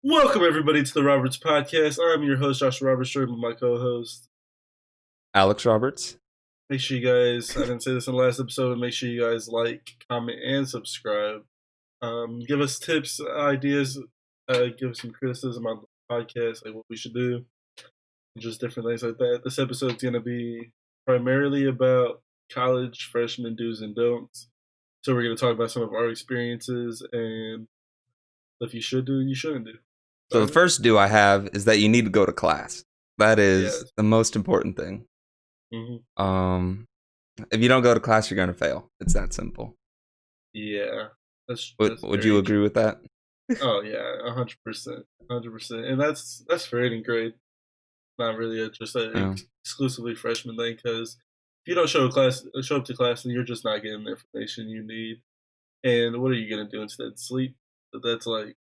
Welcome everybody to the Roberts Podcast. I'm your host, Joshua Roberts, joined with my co-host. Alex Roberts. Make sure you guys, I didn't say this in the last episode, but make sure you guys like, comment, and subscribe. Give us tips, ideas, give us some criticism on the podcast, like what we should do, and just different things like that. This episode's going to be primarily about college freshman do's and don'ts. So we're going to talk about some of our experiences and stuff you should do and you shouldn't do. So the first do I have is that you need to go to class. That is Yes. the most important thing. Mm-hmm. If you don't go to class, you're gonna fail. It's that simple. Yeah, Would you agree with that? Oh yeah, 100%, 100%, and that's for any grade. Not really just exclusively freshman thing, because if you don't show up to class, then you're just not getting the information you need. And what are you gonna do instead? Sleep? That's like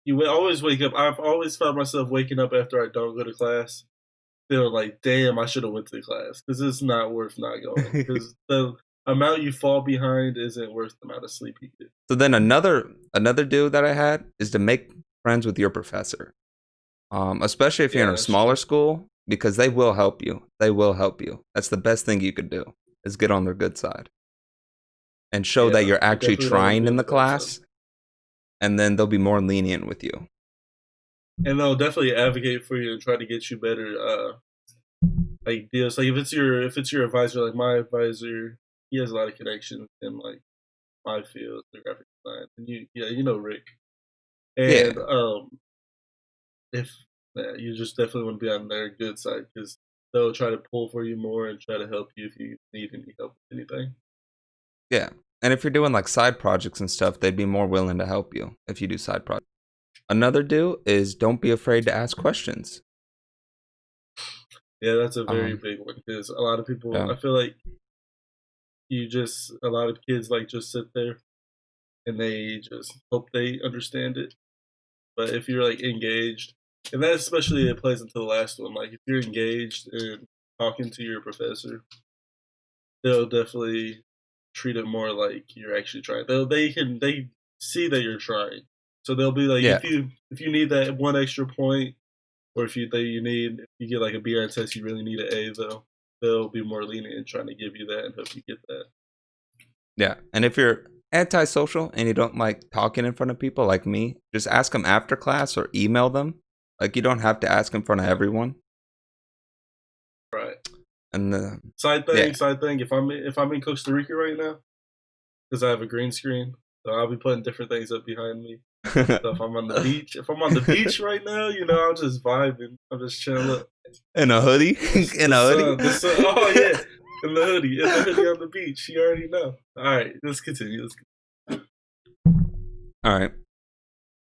you always wake up. I've always found myself waking up after I don't go to class, feeling like, damn, I should have went to class, because it's not worth not going. Because the amount you fall behind isn't worth the amount of sleep you get. So then another do that I had is to make friends with your professor, especially if you're in a smaller school, because they will help you. They will help you. That's the best thing you could do, is get on their good side and show that you're actually trying in the class, and then they'll be more lenient with you. And they'll definitely advocate for you and try to get you better like deals. Like if it's your advisor, like my advisor, he has a lot of connections in like my field, the graphic design. And you know Rick. And you just definitely want to be on their good side, because they'll try to pull for you more and try to help you if you need any help with anything. Yeah. And if you're doing like side projects and stuff, they'd be more willing to help you if you do side projects. Another do is don't be afraid to ask questions. Yeah, that's a very big one, because a lot of people, I feel like a lot of kids like just sit there and they just hope they understand it. But if you're like engaged, and that especially it plays into the last one, like if you're engaged and talking to your professor, they'll definitely treat it more like you're actually trying. They see that you're trying, so they'll be like, if you need that one extra point, or if you get like a B on test, you really need an A, they'll be more lenient in trying to give you that and help you get that. Yeah, and if you're antisocial and you don't like talking in front of people like me, just ask them after class or email them. Like you don't have to ask in front of everyone. Right. And the side thing. If I'm in Costa Rica right now, because I have a green screen, so I'll be putting different things up behind me. So if I'm on the beach right now, I'm just vibing. I'm just chilling. In a hoodie? In a hoodie? Oh yeah, in the hoodie on the beach. You already know. All right, let's continue. All right.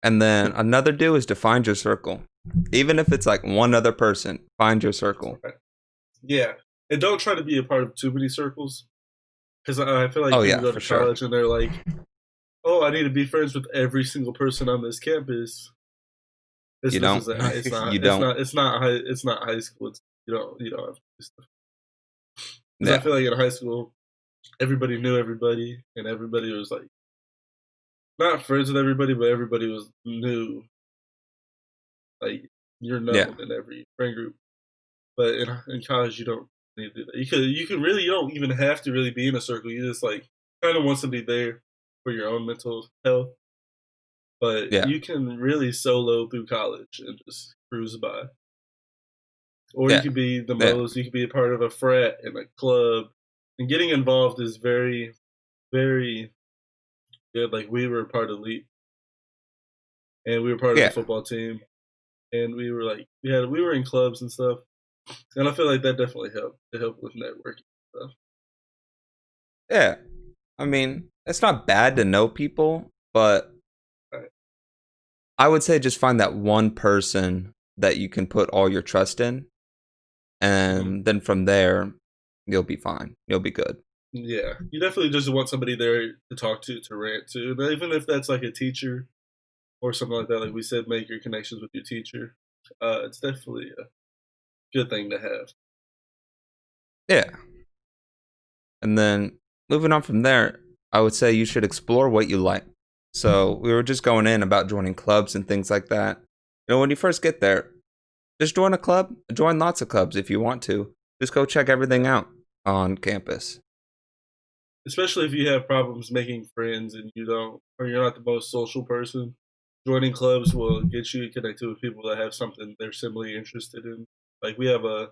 And then another do is to find your circle. Even if it's like one other person, find your circle. Yeah. And don't try to be a part of too many circles. Because I feel like people go to college and they're like, oh, I need to be friends with every single person on this campus. You don't. It's not high school. You don't have to do stuff. I feel like in high school, everybody knew everybody, and everybody was like, not friends with everybody, but everybody was new. Like you're known in every friend group. But in college, you don't need to do that. You don't even have to really be in a circle. You just like kind of want somebody there for your own mental health. But you can really solo through college and just cruise by. Or you could be you could be a part of a frat and a club. And getting involved is very, very good. Like we were part of LEAP. And we were part of the football team. And we were like we were in clubs and stuff. And I feel like that definitely helped. It helped with networking stuff. Yeah. I mean, it's not bad to know people, but I would say just find that one person that you can put all your trust in. And then from there, you'll be fine. You'll be good. Yeah. You definitely just want somebody there to talk to rant to. And even if that's like a teacher or something like that, like we said, make your connections with your teacher. It's definitely a good thing to have. Yeah. And then moving on from there, I would say you should explore what you like. So we were just going in about joining clubs and things like that. when you first get there, just join a club. Join lots of clubs if you want to. Just go check everything out on campus. Especially if you have problems making friends and you're not the most social person. Joining clubs will get you connected with people that have something they're similarly interested in. Like we have a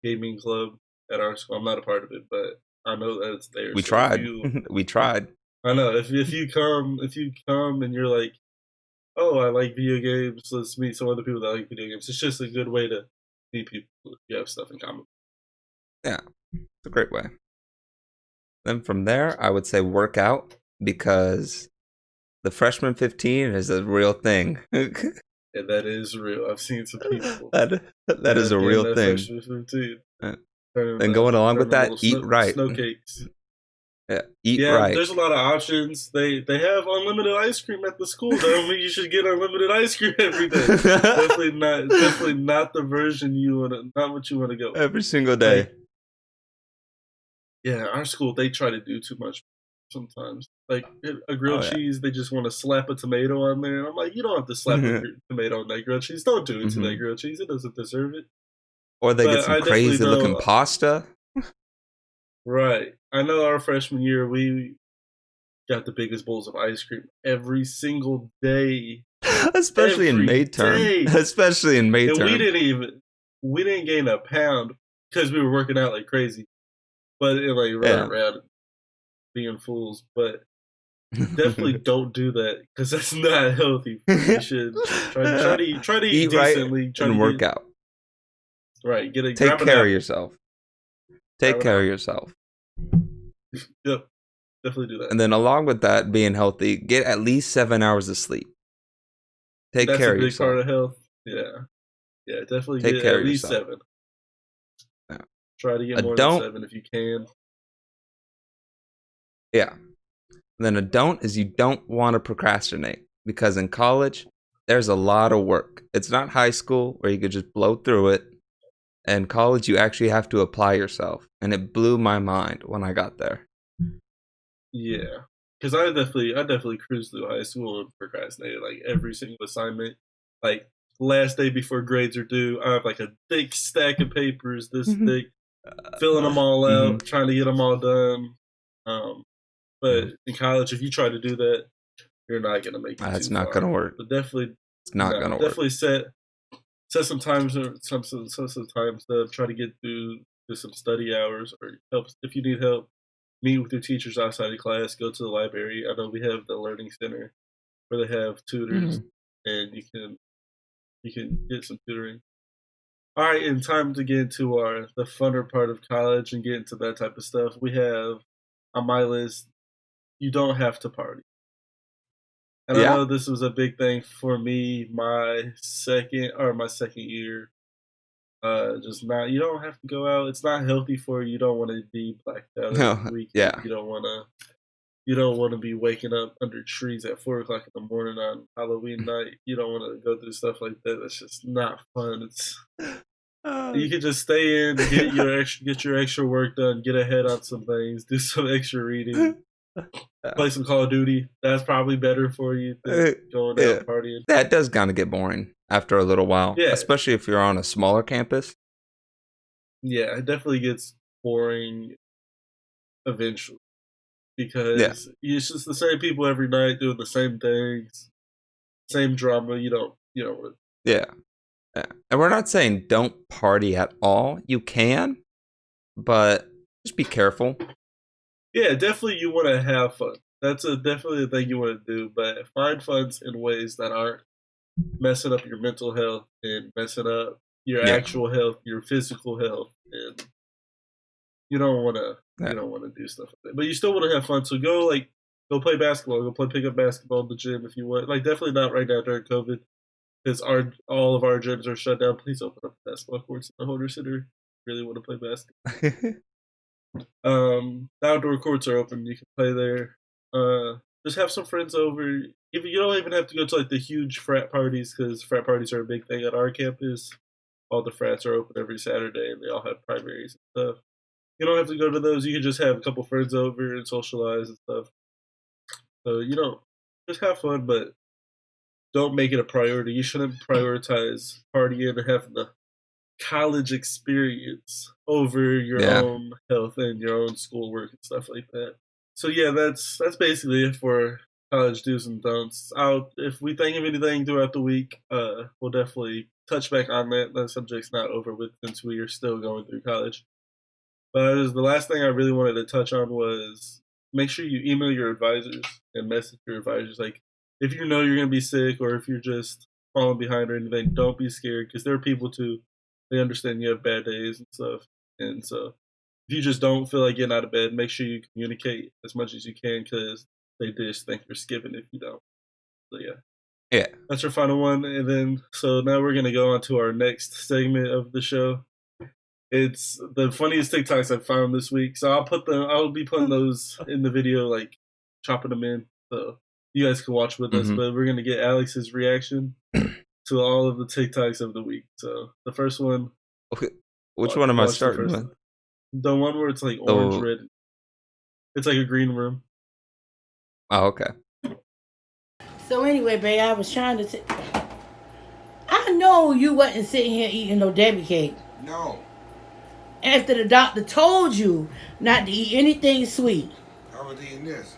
gaming club at our school. I'm not a part of it, but I know that it's there. We so tried. We tried. I know if you come and you're like, oh, I like video games. Let's meet some other people that like video games. It's just a good way to meet people if you have stuff in common. Yeah, it's a great way. Then from there, I would say work out because the freshman 15 is a real thing. Yeah, that is real. I've seen some people. that is a real thing. Freshman 15. And going along with that, eat right. Snow cakes. Yeah, eat right. There's a lot of options. They have unlimited ice cream at the school. That don't mean you should get unlimited ice cream every day. Definitely not the version not what you want to go. Every single day. Like, our school, they try to do too much sometimes. Like a grilled cheese, they just want to slap a tomato on there. And I'm like, you don't have to slap a tomato on that grilled cheese. Don't do it to that grilled cheese. It doesn't deserve it. Or they get some crazy looking pasta. Right. I know our freshman year, we got the biggest bowls of ice cream every single day. Especially in May term. Especially in May term. We didn't gain a pound because we were working out like crazy. But running around being fools. But definitely don't do that because that's not healthy. You should try to eat decently. Right and work out. Right. Take care of yourself. Take care of yourself. Yep. Definitely do that. And then along with that, being healthy, get at least 7 hours of sleep. Take care of yourself. That's a big part of health. Yeah, definitely take care at least yourself. 7. Yeah. Try to get more than 7 if you can. Yeah. And then a don't is you don't want to procrastinate because in college, there's a lot of work. It's not high school where you could just blow through it. In college, you actually have to apply yourself. And it blew my mind when I got there. Yeah. Because I definitely cruised through high school and procrastinated like every single assignment. Like last day before grades are due, I have like a thick stack of papers, this thick, filling them all out, trying to get them all done. But in college, if you try to do that, you're not going to make it. That's not going to work. But definitely, it's not going to work. Definitely set some times to try to get through some study hours or help if you need help. Meet with your teachers outside of class. Go to the library. I know we have the learning center where they have tutors, and you can get some tutoring. All right, and time to get into the funner part of college and get into that type of stuff. We have on my list, you don't have to party. And I know this was a big thing for me my second year. You don't have to go out. It's not healthy for you. You don't want to be blacked out every week. Yeah. You don't want to be waking up under trees at 4:00 in the morning on Halloween night. You don't want to go through stuff like that. That's just not fun. You can just stay in, get your extra work done, get ahead on some things, do some extra reading, play some Call of Duty. That's probably better for you than going out partying. That does kind of get boring after a little while, especially if you're on a smaller campus. Yeah, it definitely gets boring eventually because it's just the same people every night doing the same things, same drama. You don't want to. Yeah. And we're not saying don't party at all. You can, but just be careful. Yeah, definitely you want to have fun. That's definitely the thing you want to do, but find fun in ways that aren't messing up your mental health and messing up your actual health, your physical health, and you don't want to do stuff like that. But you still want to have fun, so go play basketball, go play pickup basketball in the gym if you want. Like definitely not right now during COVID. Because all of our gyms are shut down. Please open up the basketball courts in the Holder Center. Really want to play basketball. The outdoor courts are open. You can play there. Just have some friends over. You don't even have to go to like the huge frat parties because frat parties are a big thing at our campus. All the frats are open every Saturday, and they all have primaries and stuff. You don't have to go to those. You can just have a couple friends over and socialize and stuff. So just have fun, but don't make it a priority. You shouldn't prioritize partying and having the college experience over your own health and your own schoolwork and stuff like that. So yeah, that's basically it for college do's and don'ts. If we think of anything throughout the week, we'll definitely touch back on that. That subject's not over with since we are still going through college. But the last thing I really wanted to touch on was make sure you email your advisors and message your advisors. Like, if you know you're going to be sick or if you're just falling behind or anything, don't be scared because there are people too. They understand you have bad days and stuff. And so if you just don't feel like getting out of bed, make sure you communicate as much as you can because they just think you're skipping if you don't. So yeah. Yeah. That's our final one. And then, so now we're going to go on to our next segment of the show. It's the funniest TikToks I've found this week. So I'll be putting those in the video, like chopping them in. So you guys can watch with us, but we're going to get Alex's reaction to all of the TikToks of the week. So the first one. Okay. Which one am I starting with? The one where it's like orange, red. It's like a green room. Oh, okay. So anyway, babe, I was trying to I know you wasn't sitting here eating no Debbie cake. No. After the doctor told you not to eat anything sweet. I was eating this.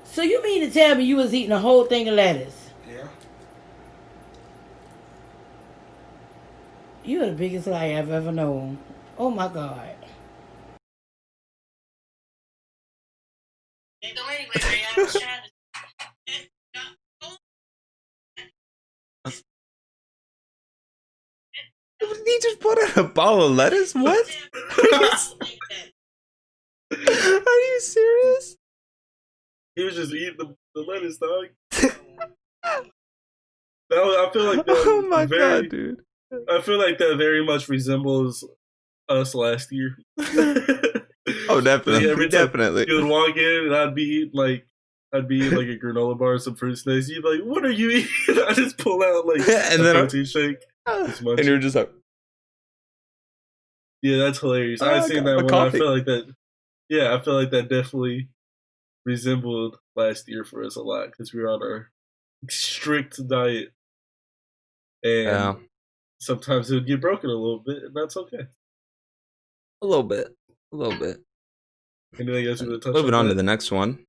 So you mean to tell me you was eating a whole thing of lettuce? Yeah. You're the biggest liar I've ever known. Oh my God. So anyway, babe, I was trying to He just put in a ball of lettuce? What? Are you serious? He was just eating the lettuce, dog. I feel like that oh my God, dude. I feel like that very much resembles us last year. Oh, definitely. Every time definitely. You would walk in and I'd be eating like a granola bar and some fruit snacks. You'd be like, "What are you eating?" I just pull out like and a then protein shake. And you're just like, yeah, that's hilarious. I seen that one. I feel like that. Yeah, I feel like that definitely resembled last year for us a lot because we were on our strict diet, and sometimes it would get broken a little bit, and that's okay. A little bit. Anything else you want to touch Moving on to the next one.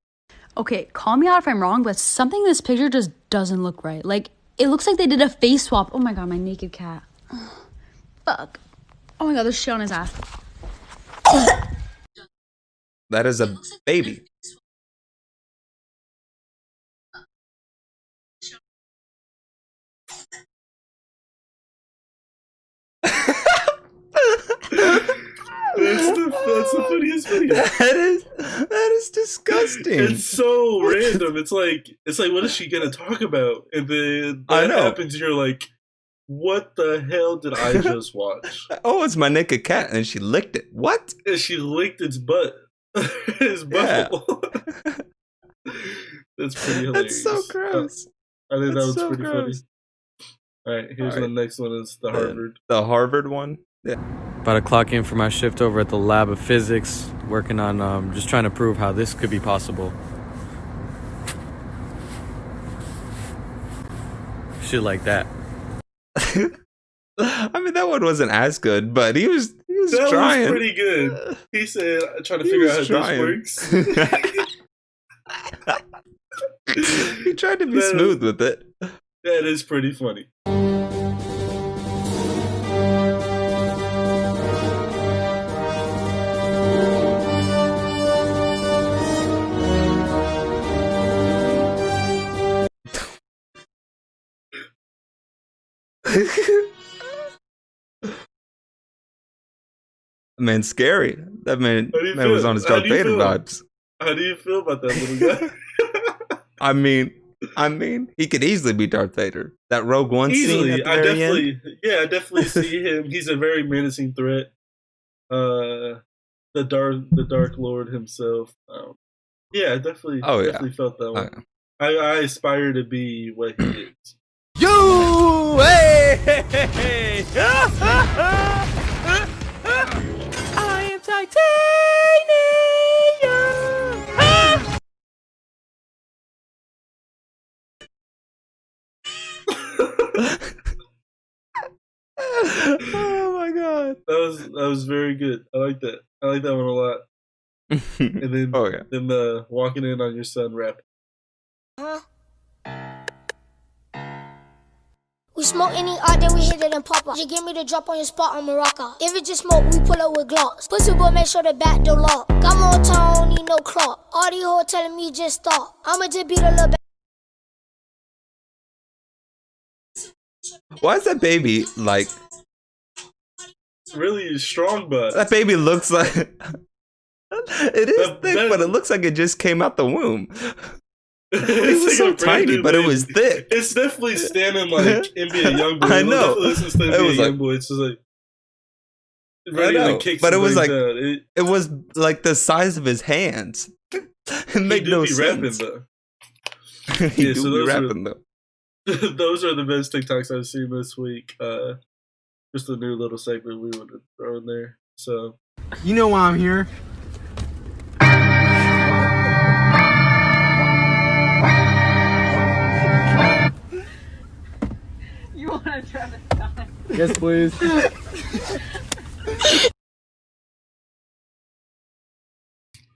Okay, call me out if I'm wrong, but something in this picture just doesn't look right. Like, it looks like they did a face swap. Oh my God, my naked cat. Fuck. Oh my God, there's shit on his ass. That is a baby. That's the funniest video. That is disgusting. It's so random. It's like what is she gonna talk about? And then that happens and you're like, what the hell did I just watch? Oh, it's my naked cat and she licked it. What? And she licked its butt. His butthole. That's pretty hilarious. That's so gross. I think that was pretty funny. Alright, here's the next one is the Harvard. The Harvard one? Yeah. About to clock in for my shift over at the lab of physics, working on just trying to prove how this could be possible. Shit like that. I mean, that one wasn't as good, but he was trying. That was pretty good. He said, "I'm trying to figure out how this works." He tried to be smooth with it. That is pretty funny. Man, scary. That man was on his Darth Vader vibes. How do you feel about that little guy? I mean, he could easily be Darth Vader. That Rogue One scene at the very end. I definitely see him. He's a very menacing threat. The Dark Lord himself. I definitely felt that one. I aspire to be what he is. You, hey! I am titanium. Oh my god. That was very good. I like that. I like that one a lot. And then, then walking in on your son rap. We smoke any art, then we hit it and pop up. You give me the drop on your spot on Morocco. If it just smoke, we pull up with glocks. Pussy boy, make sure the back door lock. Got more time, don't need no clock. All these hoes telling me just stop. I'ma just beat a little bit. Why is that baby like really strong? But that baby looks like it is thick, but it looks like it just came out the womb. It was so tiny, but it was thick. It's definitely standing like NBA Youngboy. I know. It was like Youngboy. It's just like ready to kick. But it was like it was like the size of his hands. It made no sense. Rapping, though. He do be rapping though. Those are the best TikToks I've seen this week. Just a new little segment we would throw in there. So you know why I'm here. You want to try to stop? Yes, please.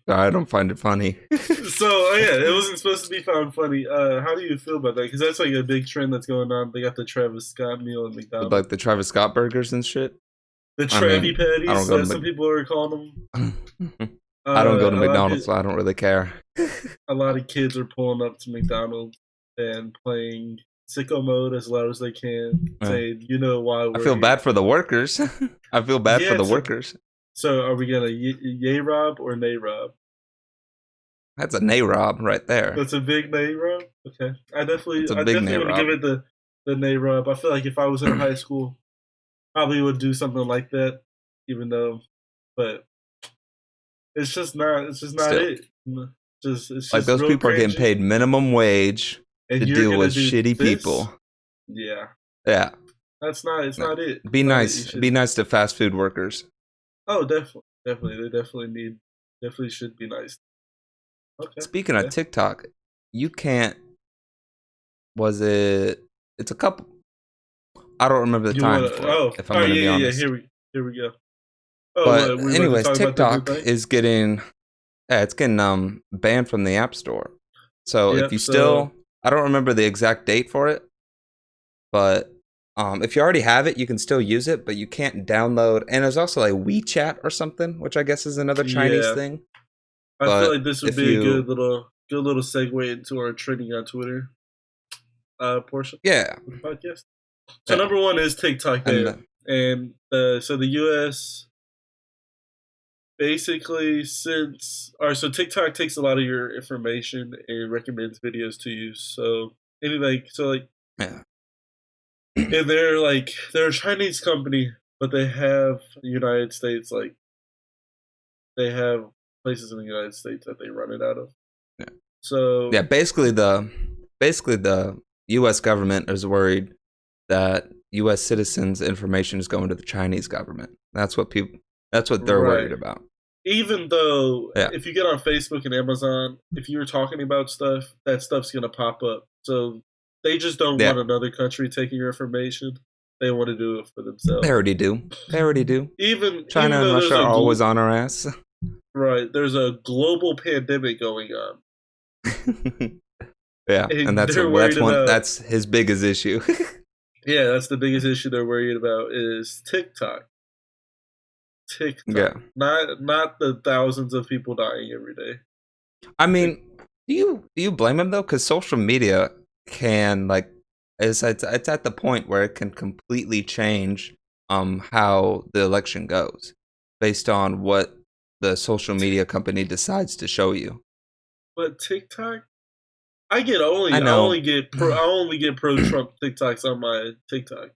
I don't find it funny. So yeah, it wasn't supposed to be found funny. How do you feel about that? Because that's like a big trend that's going on. They got the Travis Scott meal at McDonald's, like the Travis Scott burgers and shit. The Travie patties, some people are calling them. I don't go to McDonald's, so I don't really care. A lot of kids are pulling up to McDonald's and playing sicko mode as loud as they can, saying, "You know why?" I feel bad for the workers. I feel bad for the workers. So, are we gonna yay rob or nay rob? That's a nay rob right there. That's a big nay rob. Okay, I definitely want to give it the nay rob. I feel like if I was in high school, probably would do something like that, even though, but it's just not. It's just not Still. it. It's just like those people are getting paid minimum wage to deal with shitty people. Yeah. Yeah. That's not. It's not it. Be nice. Be nice to fast food workers. Oh, definitely. They definitely should be nice. Okay. Speaking of TikTok, you can't. Was it? It's a couple. I don't remember the time. If I'm gonna be honest. Yeah. Here we go. But anyways, TikTok is getting. Yeah, it's getting banned from the App Store. So if you still, I don't remember the exact date for it, but if you already have it, you can still use it, but you can't download. And there's also like WeChat or something, which I guess is another Chinese thing. I feel like this would be a good little segue into our trending on Twitter portion. Yeah. Of the podcast. So number one is TikTok ban, and so the U.S. basically so TikTok takes a lot of your information and recommends videos to you. So yeah. And they're a Chinese company, but they have United States, like they have places in the United States that they run it out of. Yeah. So yeah, basically the U.S. government is worried that U.S. citizens' information is going to the Chinese government. That's what they're worried about. Even though if you get on Facebook and Amazon, if you're talking about stuff, that stuff's gonna pop up. So they just don't want another country taking your information. They want to do it for themselves. They already do. Even China and Russia are always on our ass. Right. There's a global pandemic going on. Yeah, and that's his biggest issue. Yeah, that's the biggest issue they're worried about is TikTok. Yeah. Not the thousands of people dying every day. I mean, do you blame him though? Because social media can it's at the point where it can completely change how the election goes based on what the social media company decides to show you. But TikTok, I only get pro Trump TikToks on my TikTok.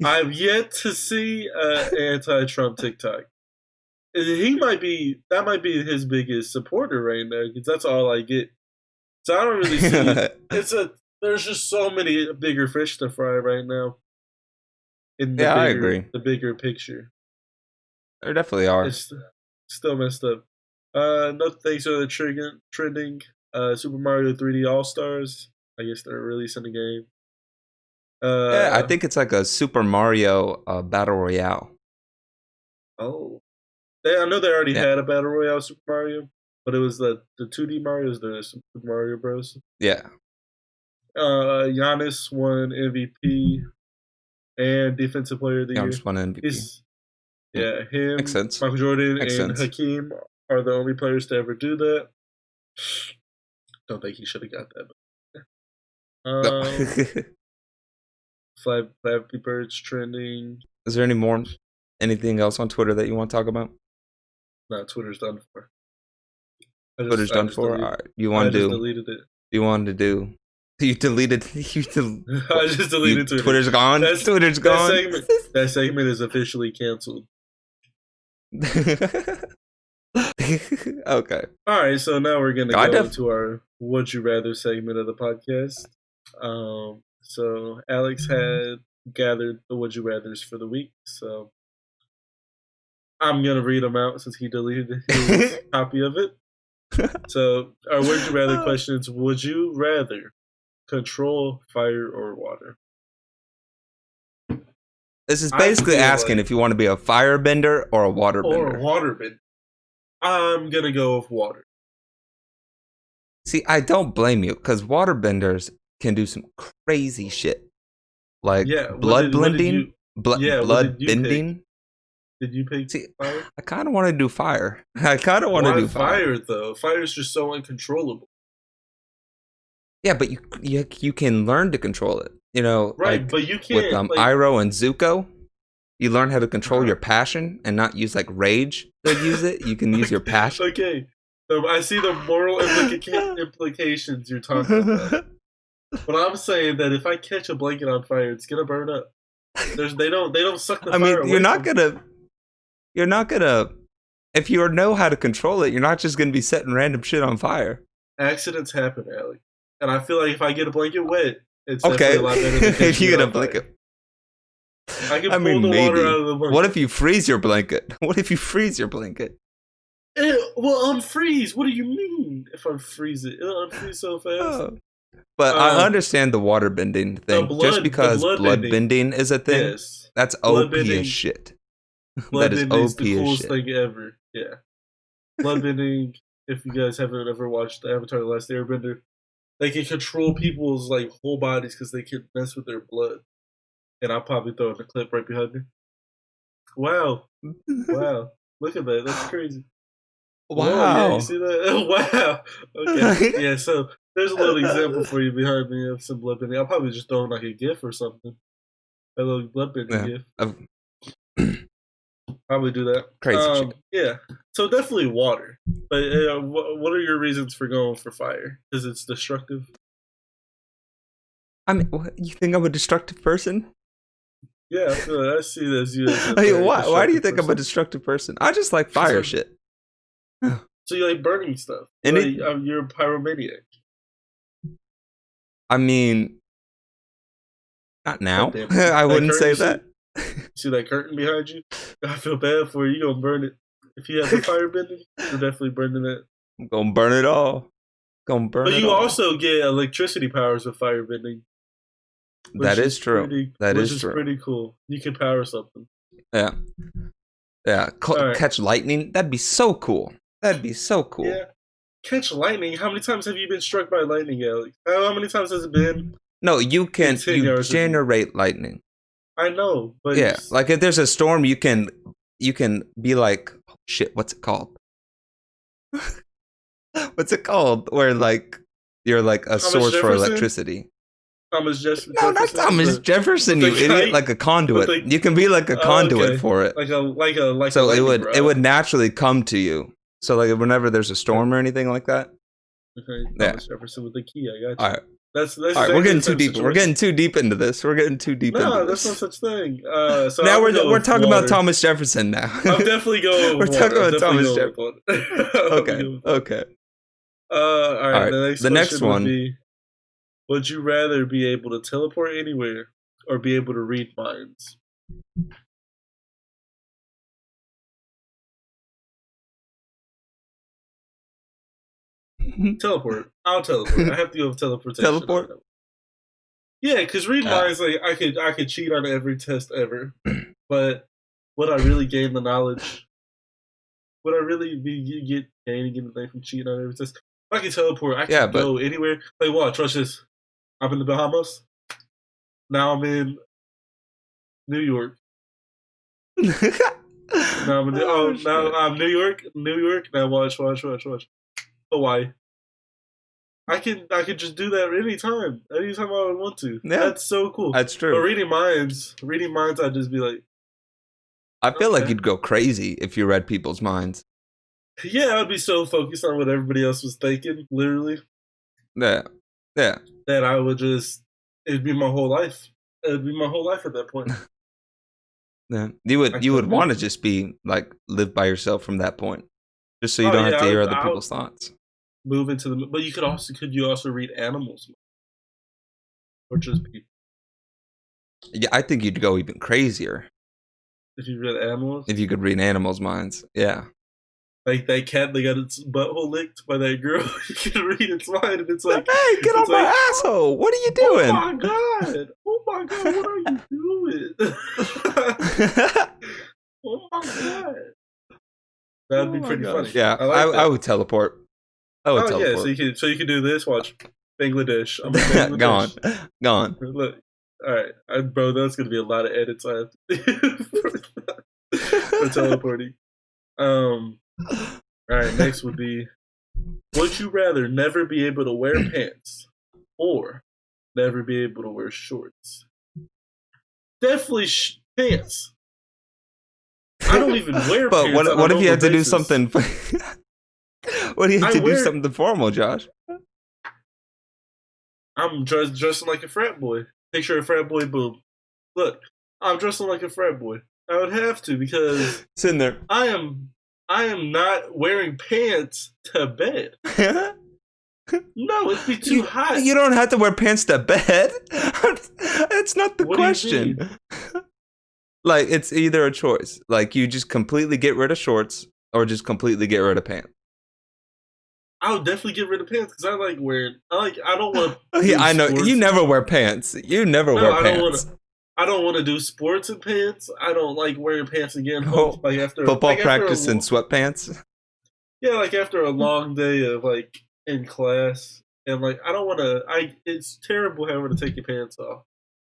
I've yet to see an anti-Trump TikTok. That might be his biggest supporter right now, because that's all I get. So I don't really see there's just so many bigger fish to fry right now. I agree. The bigger picture. There definitely are. It's still messed up. No thanks for the trending. Super Mario 3D All Stars. I guess they're releasing the game. Yeah, I think it's like a Super Mario Battle Royale. Oh. I know they already had a Battle Royale Super Mario, but it was the 2D Mario, is the Super Mario Bros. Yeah. Giannis won MVP and Defensive Player of the Year. Giannis won MVP. Him, Makes sense. Michael Jordan, Makes and sense. Hakeem are the only players to ever do that. Don't think he should have got that. Flappy Bird's trending. Is there anything else on Twitter that you want to talk about? No, Twitter's done for. Twitter's done for? All right. You want to do? Deleted it. You wanted to do? You deleted. I just deleted Twitter. Twitter's gone. Twitter's gone. That segment is officially canceled. Okay. All right, so now we're gonna go into our "Would You Rather" segment of the podcast. So Alex had gathered the "Would You Rather's" for the week, so I'm gonna read them out since he deleted his copy of it. So our "Would You Rather" questions: Would you rather control fire or water? This is basically asking if you want to be a firebender or a waterbender. Or a waterbender. I'm gonna go with water. See, I don't blame you, because waterbenders can do some crazy shit. Like blood blending, blood bending. Did you pick fire? I kind of want to do fire. I kind of want to do fire, though. Fire is just so uncontrollable. Yeah, but you can learn to control it. You know, right? Like, but you can't. With Iroh and Zuko, you learn how to control your passion and not use like rage to use it. You can use your passion. Okay, so I see the moral implications you're talking about. But I'm saying that if I catch a blanket on fire, it's gonna burn up. They don't suck the fire. I mean, you're not gonna. If you know how to control it, you're not just gonna be setting random shit on fire. Accidents happen, Alec, and I feel like if I get a blanket wet, it's definitely a lot better than if you get a blanket. I can pull the water out of the blanket. What if you freeze your blanket? What if you freeze your blanket? Well, unfreeze. What do you mean? If I freeze it, it'll unfreeze so fast. Oh. But I understand the water bending thing. Just because blood bending is a thing, that's OP as shit. Blood bending is the coolest thing ever. Yeah. Blood bending, if you guys haven't ever watched the Avatar: The Last Airbender, they can control people's like whole bodies because they can mess with their blood. And I'll probably throw in the clip right behind me. Wow. Look at that. That's crazy. Wow. Yeah, you see that? Wow. Okay. Yeah, so there's a little example for you behind me of some blood bending. I'll probably just throw in like a GIF or something. A little blood bending GIF. Probably do that. Crazy. Yeah. So definitely water. But what are your reasons for going for fire? Because it's destructive? I mean, you think I'm a destructive person? Yeah, I see it as you. Why do you think I'm a destructive person? I just like fire shit. So you like burning stuff. You're a pyromaniac. I mean, not now. I wouldn't say that. See that curtain behind you? I feel bad for you. You're going to burn it. If you have the fire bending, you're definitely burning it. I'm going to burn it all. But you also get electricity powers with fire bending. That is true. Which is pretty cool. You can power something. Yeah. Yeah. Catch lightning. That'd be so cool. Yeah. Catch lightning? How many times have you been struck by lightning, Alex? How many times has it been? No, you generate lightning. I know, but yeah, like if there's a storm, you can be like, oh, shit, what's it called? What's it called? Where like you're like a source for electricity. Thomas Jefferson. No, not Thomas Jefferson, you idiot! Like a conduit. You can be like a conduit for it. So it would naturally come to you. So like whenever there's a storm or anything like that. Okay, Thomas Jefferson with the key. I got you. All right. That's all right, we're getting too deep. We're getting too deep into this. No, that's no such thing. So now we're talking about Thomas Jefferson now. I'm definitely going. We're talking about Thomas Jefferson. Okay. All right. The next one would be: would you rather be able to teleport anywhere or be able to read minds? Teleport. I'll teleport. I have to go with teleportation. Teleport? Yeah, because reading minds, like I could cheat on every test ever, but would I really gain the knowledge? Would I really get gaining anything from cheating on every test? If I can teleport, I can go anywhere. Like what? Trust this. I'm in the Bahamas. Now I'm in New York. now I'm New York. Now watch. Hawaii. I can just do that anytime I would want to. Yeah, that's so cool. That's true. But reading minds, I'd just be like, I feel like you'd go crazy if you read people's minds. Yeah, I'd be so focused on what everybody else was thinking, literally. Yeah. That I would it'd be my whole life. It'd be my whole life at that point. Yeah, you would want to just be like live by yourself from that point, just so you don't have to hear other people's thoughts. Move into but you could also read animals, or just people. Yeah, I think you'd go even crazier if you read animals. If you could read animals' minds, yeah. Like that cat that got its butthole licked by that girl. You can read its mind, and it's like, "Hey, get off my asshole! What are you doing? Oh my god! What are you doing? Oh my god! That'd be pretty funny. Yeah, I would teleport. Teleport. Yeah, so you can do this. Watch Bangladesh. I'm in Bangladesh. Gone. Look, all right, bro. That's gonna be a lot of edits I have to do for teleporting. All right, next would be: would you rather never be able to wear pants or never be able to wear shorts? Definitely pants. I don't even wear but pants. But what if you had to do something? What do you have to do something formal, Josh? I'm dressing like a frat boy. Picture a frat boy boob. Look, I'm dressing like a frat boy. I would have to because it's in there. I am not wearing pants to bed. No, it'd be too hot. You don't have to wear pants to bed. That's not the question. Like, it's either a choice. Like, you just completely get rid of shorts or just completely get rid of pants. I would definitely get rid of pants because I like wearing. I don't want to. Yeah, I know you never wear pants. You never wear pants. I don't want to do sports in pants. I don't like wearing pants again. Like after football practice in sweatpants. Yeah, like after a long day of like in class, and like I don't want to. It's terrible having to take your pants off.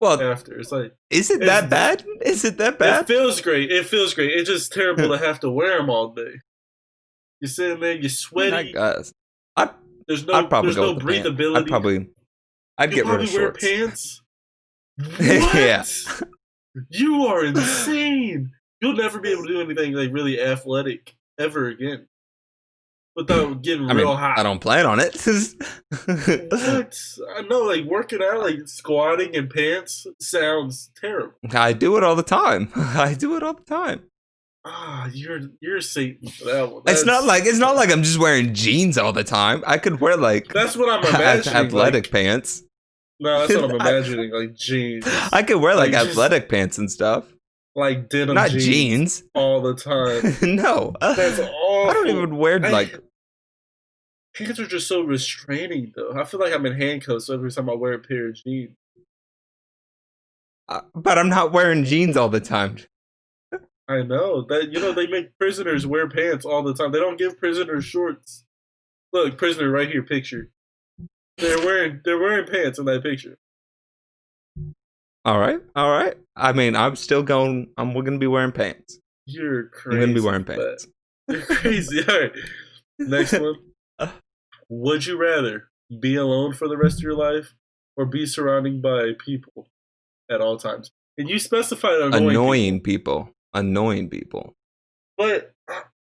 Well, after it's like, is it that bad? Is it that bad? It feels great. It's just terrible to have to wear them all day. You're sitting there, you're sweaty. There's no breathability. I'd get rid of shorts. Wear pants? What? Yeah. You are insane. You'll never be able to do anything like really athletic ever again without getting real hot. I don't plan on it. What? I know, like working out, like squatting in pants sounds terrible. I do it all the time. You're Satan for that one. It's not like I'm just wearing jeans all the time. I could wear like that's what I'm imagining. Athletic pants. No, that's what I'm imagining. Like jeans. I could wear like athletic pants and stuff. Like denim. Not jeans all the time. No, that's awful. I don't even wear like. Pants are just so restraining, though. I feel like I'm in handcuffs every time I wear a pair of jeans. But I'm not wearing jeans all the time. I know that they make prisoners wear pants all the time. They don't give prisoners shorts. Look, prisoner right here, picture. They're wearing pants in that picture. All right. I mean, we're gonna be wearing pants. You're crazy. I'm gonna be wearing pants. You're crazy. All right. Next one. Would you rather be alone for the rest of your life or be surrounded by people at all times? And you specified annoying people. Annoying people. But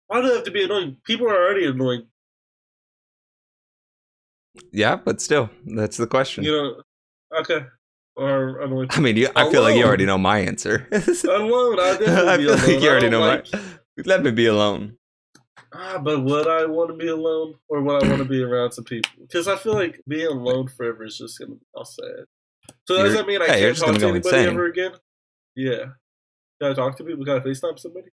why do they have to be annoying? People are already annoying. Yeah, but still, that's the question. Okay. Or annoying. I mean, I feel like you already know my answer. Alone, I definitely feel like you already know my. Let me be alone. But would I want to be alone, or would I want to be around some people? Because I feel like being alone forever is just gonna be all sad. So does that mean I can't talk to anybody ever again? Yeah. Can I talk to people? Can I FaceTime somebody?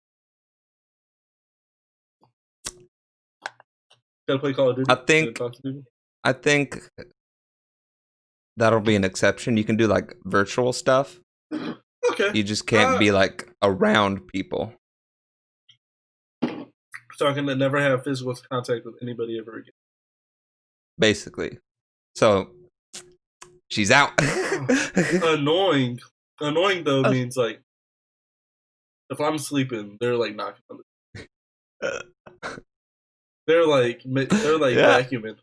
Can I play Call of Duty? I think that'll be an exception. You can do like virtual stuff. Okay. You just can't be like around people. So I can never have physical contact with anybody ever again. Basically. So she's out. Annoying. Annoying though means like if I'm sleeping, they're like knocking on the They're like vacuuming.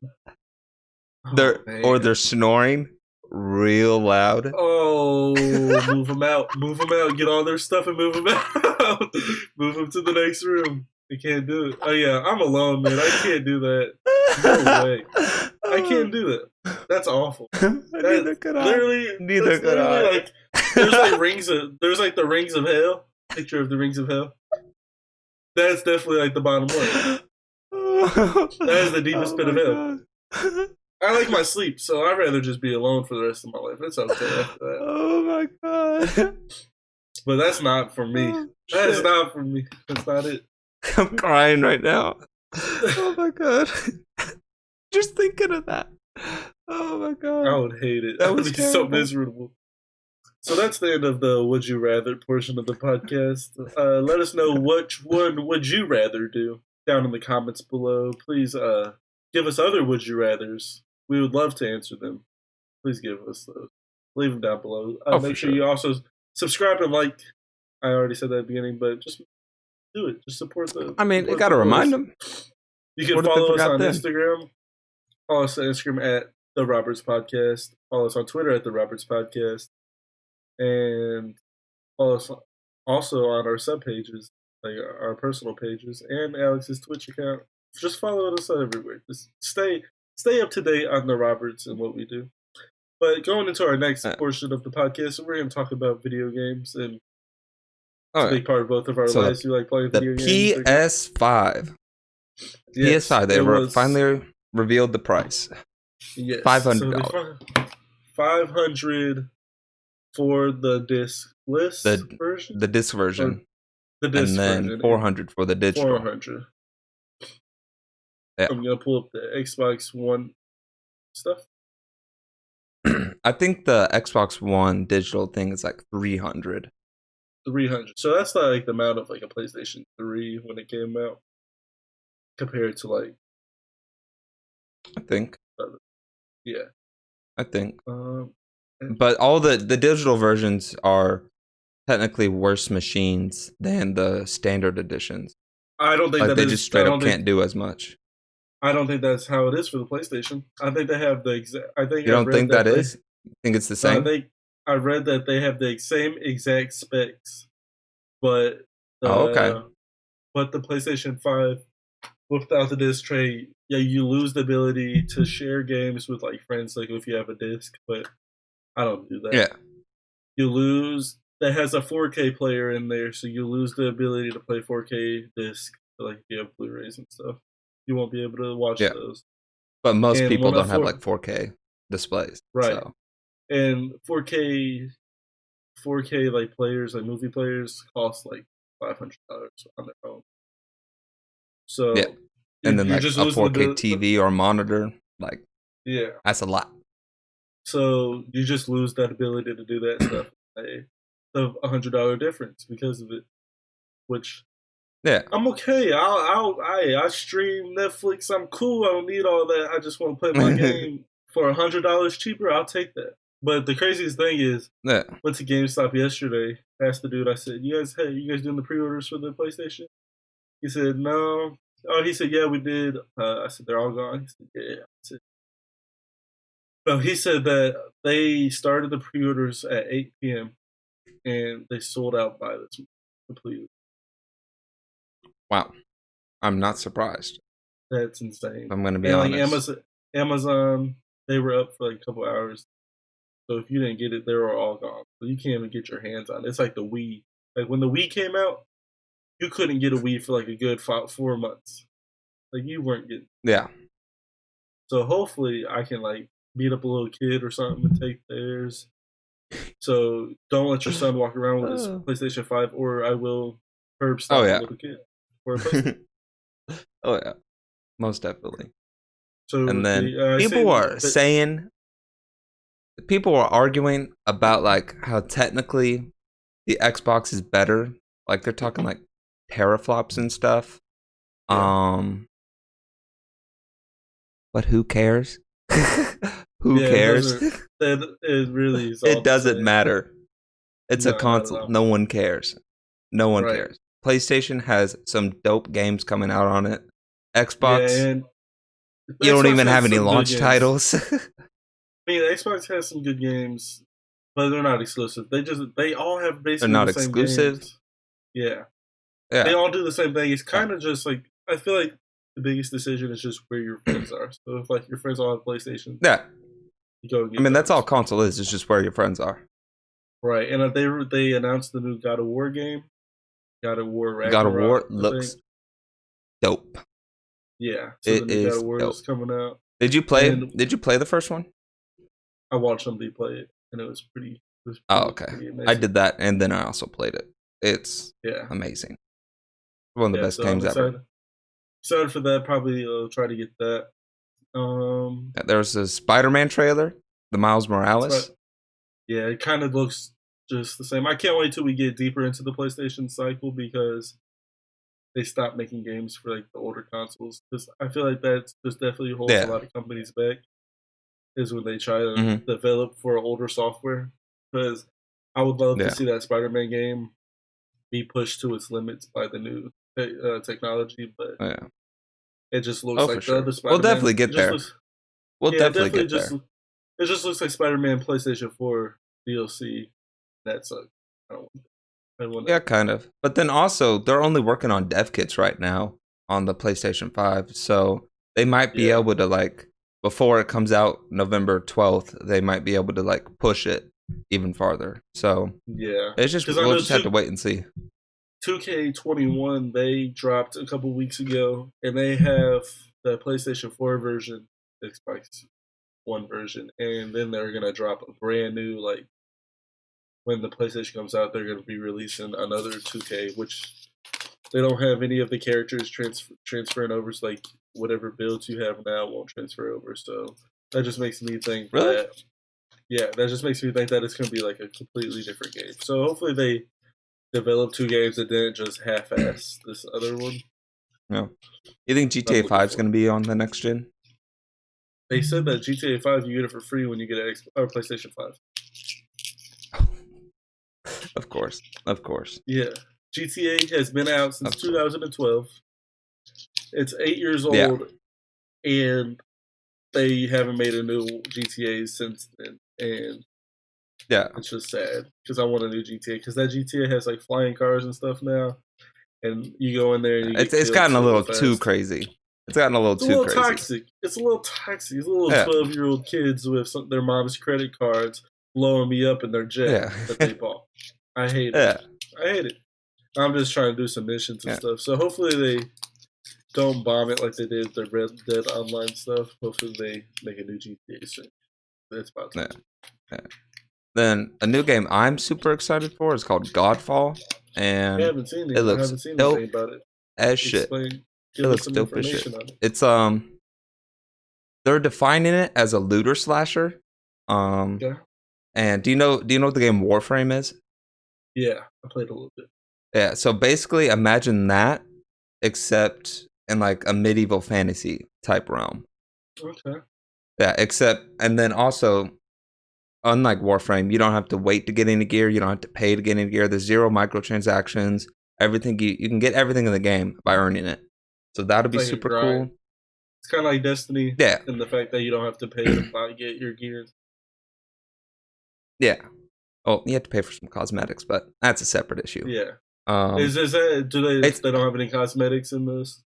They're snoring real loud. Oh, move them out. Move them out. Get all their stuff and move them out. Move them to the next room. I can't do it. Oh, yeah. I'm alone, man. I can't do that. No way. I can't do that. That's awful. Neither could I. Neither could I. Like, there's like the rings of hell. Picture of the rings of hell. That's definitely like the bottom one. That is the deepest pit of hell. I like my sleep, so I'd rather just be alone for the rest of my life. It's okay after that. Oh my god. But that's not for me. That's not for me. That's not it. I'm crying right now. Oh my god. Just thinking of that. Oh my god. I would hate it. That was be so miserable. So that's the end of the Would You Rather portion of the podcast. Let us know which one would you rather do down in the comments below. Please give us other Would You Rathers. We would love to answer them. Please give us those. Leave them down below. Make sure you also subscribe and like. I already said that at the beginning, but just do it. Just support the. I mean, you got to remind them. You can follow us on Instagram. Follow us on Instagram at The Roberts Podcast. Follow us on Twitter at The Roberts Podcast. And follow us also on our sub pages, like our personal pages, and Alex's Twitch account. Just follow us everywhere. Just stay up to date on the Roberts and what we do. But going into our next portion of the podcast, we're going to talk about video games, and it's a big part of both of our lives. We like playing video games. The PS5. Yes, PS5. They finally revealed the price. Yes, $500. $500 for the disc-less version. The disc version. The disc and then version. $400 for the digital. $400. Yeah. I'm gonna pull up the Xbox One stuff. I think the Xbox One digital thing is like $300. $300. So that's like the amount of like a PlayStation 3 when it came out, compared to like. I think. Yeah. I think. But all the digital versions are technically worse machines than the standard editions. I don't think like they just straight up can't do as much. I don't think that's how it is for the PlayStation. I think they have the exact. I think you don't think that is. You think it's the same? I read that they have the same exact specs, but okay. But the PlayStation 5 without the disc tray, yeah, you lose the ability to share games with like friends, like if you have a disc. But I don't do that. Yeah, you lose. That has a 4K player in there, so you lose the ability to play 4K disc, like if you have Blu-rays and stuff. You won't be able to watch those. But most people don't have like 4K displays. Right. So. And 4K like players, like movie players, cost like $500 on their own. So yeah. And then like a 4K TV or monitor, like that's a lot. So you just lose that ability to do that stuff. The $100 difference because of it, which I'm okay. I stream Netflix. I'm cool. I don't need all that. I just want to play my game for $100 cheaper. I'll take that. But the craziest thing is, went to GameStop yesterday. Asked the dude. I said, "You guys doing the pre-orders for the PlayStation?" He said, "No." Oh, he said, "Yeah, we did." I said, "They're all gone." He said, "Yeah." I said, no, he said that they started the pre-orders at 8 p.m. and they sold out by this completely. Wow. I'm not surprised. That's insane. I'm going to be honest. Like Amazon, they were up for like a couple hours. So if you didn't get it, they were all gone. So you can't even get your hands on it. It's like the Wii. Like when the Wii came out, you couldn't get a Wii for like a good 4 months. Like you weren't getting. Yeah. So hopefully I can like beat up a little kid or something and take theirs. So don't let your son walk around with his PlayStation 5, or I will curb stop a little kid. Or oh yeah, most definitely. So and then people are saying people are arguing about like how technically the Xbox is better. Like they're talking like teraflops and stuff. Yeah. But who cares? Who cares? It really is. It doesn't matter. It's a console. No one cares. No one cares. PlayStation has some dope games coming out on it. Xbox, and you don't even have any launch titles. I mean, Xbox has some good games, but they're not exclusive. They all have basically they're not the same exclusive. Games. Yeah. They all do the same thing. It's kind of just like, I feel like the biggest decision is just where your friends are. So if like your friends all have PlayStation, you go get that's all console is. It's just where your friends are. Right, and they announced the new God of War game. God of War Ragnarok. God of War looks dope. Yeah, so the new God of War is coming out. Did you play the first one? I watched somebody play it, and it was pretty. Okay. I did that, and then I also played it. It's amazing. One of the best games ever. Excited for that. Probably try to get that. There's a Spider-Man trailer, the Miles Morales. Yeah, it kind of looks just the same. I can't wait till we get deeper into the PlayStation cycle because they stopped making games for like the older consoles. Because I feel like that just definitely holds a lot of companies back. Is when they try to develop for older software. Because I would love to see that Spider-Man game be pushed to its limits by the new technology, but it just looks like the other Spider-Man. We'll definitely get there. We'll definitely get there. It just looks like Spider-Man PlayStation 4 DLC. That sucks. I don't want that. Kind of. But then also, they're only working on dev kits right now on the PlayStation 5, so they might be able to like before it comes out November 12th, they might be able to like push it even farther. So it's just we'll just have to wait and see. 2K21 they dropped a couple weeks ago, and they have the PlayStation 4 version, Xbox One version, and then they're gonna drop a brand new like when the PlayStation comes out, they're gonna be releasing another 2K, which they don't have any of the characters transferring over. So like whatever builds you have now won't transfer over. So that just makes me think that just makes me think that it's gonna be like a completely different game. So hopefully they develop two games and didn't just half-ass this other one. No. You think GTA 5 is going to be on the next gen? They said that GTA 5 you get it for free when you get a PlayStation 5. Of course. Yeah. GTA has been out since 2012. It's 8 years old, and they haven't made a new GTA since then. And it's just sad because I want a new GTA because that GTA has like flying cars and stuff now, and you go in there and it's gotten a little too crazy. It's gotten a little too crazy. Toxic. It's a little toxic. It's a little 12-year-old kids with their mom's credit cards blowing me up in their jet that they bought. I hate it. I hate it. I'm just trying to do some missions and stuff. So hopefully they don't bomb it like they did their Red Dead Online stuff. Hopefully they make a new GTA soon. That's about to Then a new game I'm super excited for is called Godfall, and I haven't seen it. It looks I haven't seen dope anything about it. as shit. It looks dope as shit. It's they're defining it as a looter slasher. And do you know what the game Warframe is? Yeah, I played a little bit. Yeah, so basically imagine that, except in like a medieval fantasy type realm. Okay. Yeah, and then also, unlike Warframe, you don't have to wait to get any gear. You don't have to pay to get any gear. There's 0 microtransactions. Everything you can get everything in the game by earning it. So that'll be like super cool. It's kind of like Destiny. Yeah. And the fact that you don't have to pay to get your gear. Yeah. Oh, you have to pay for some cosmetics, but that's a separate issue. Yeah. Is that they don't have any cosmetics in this?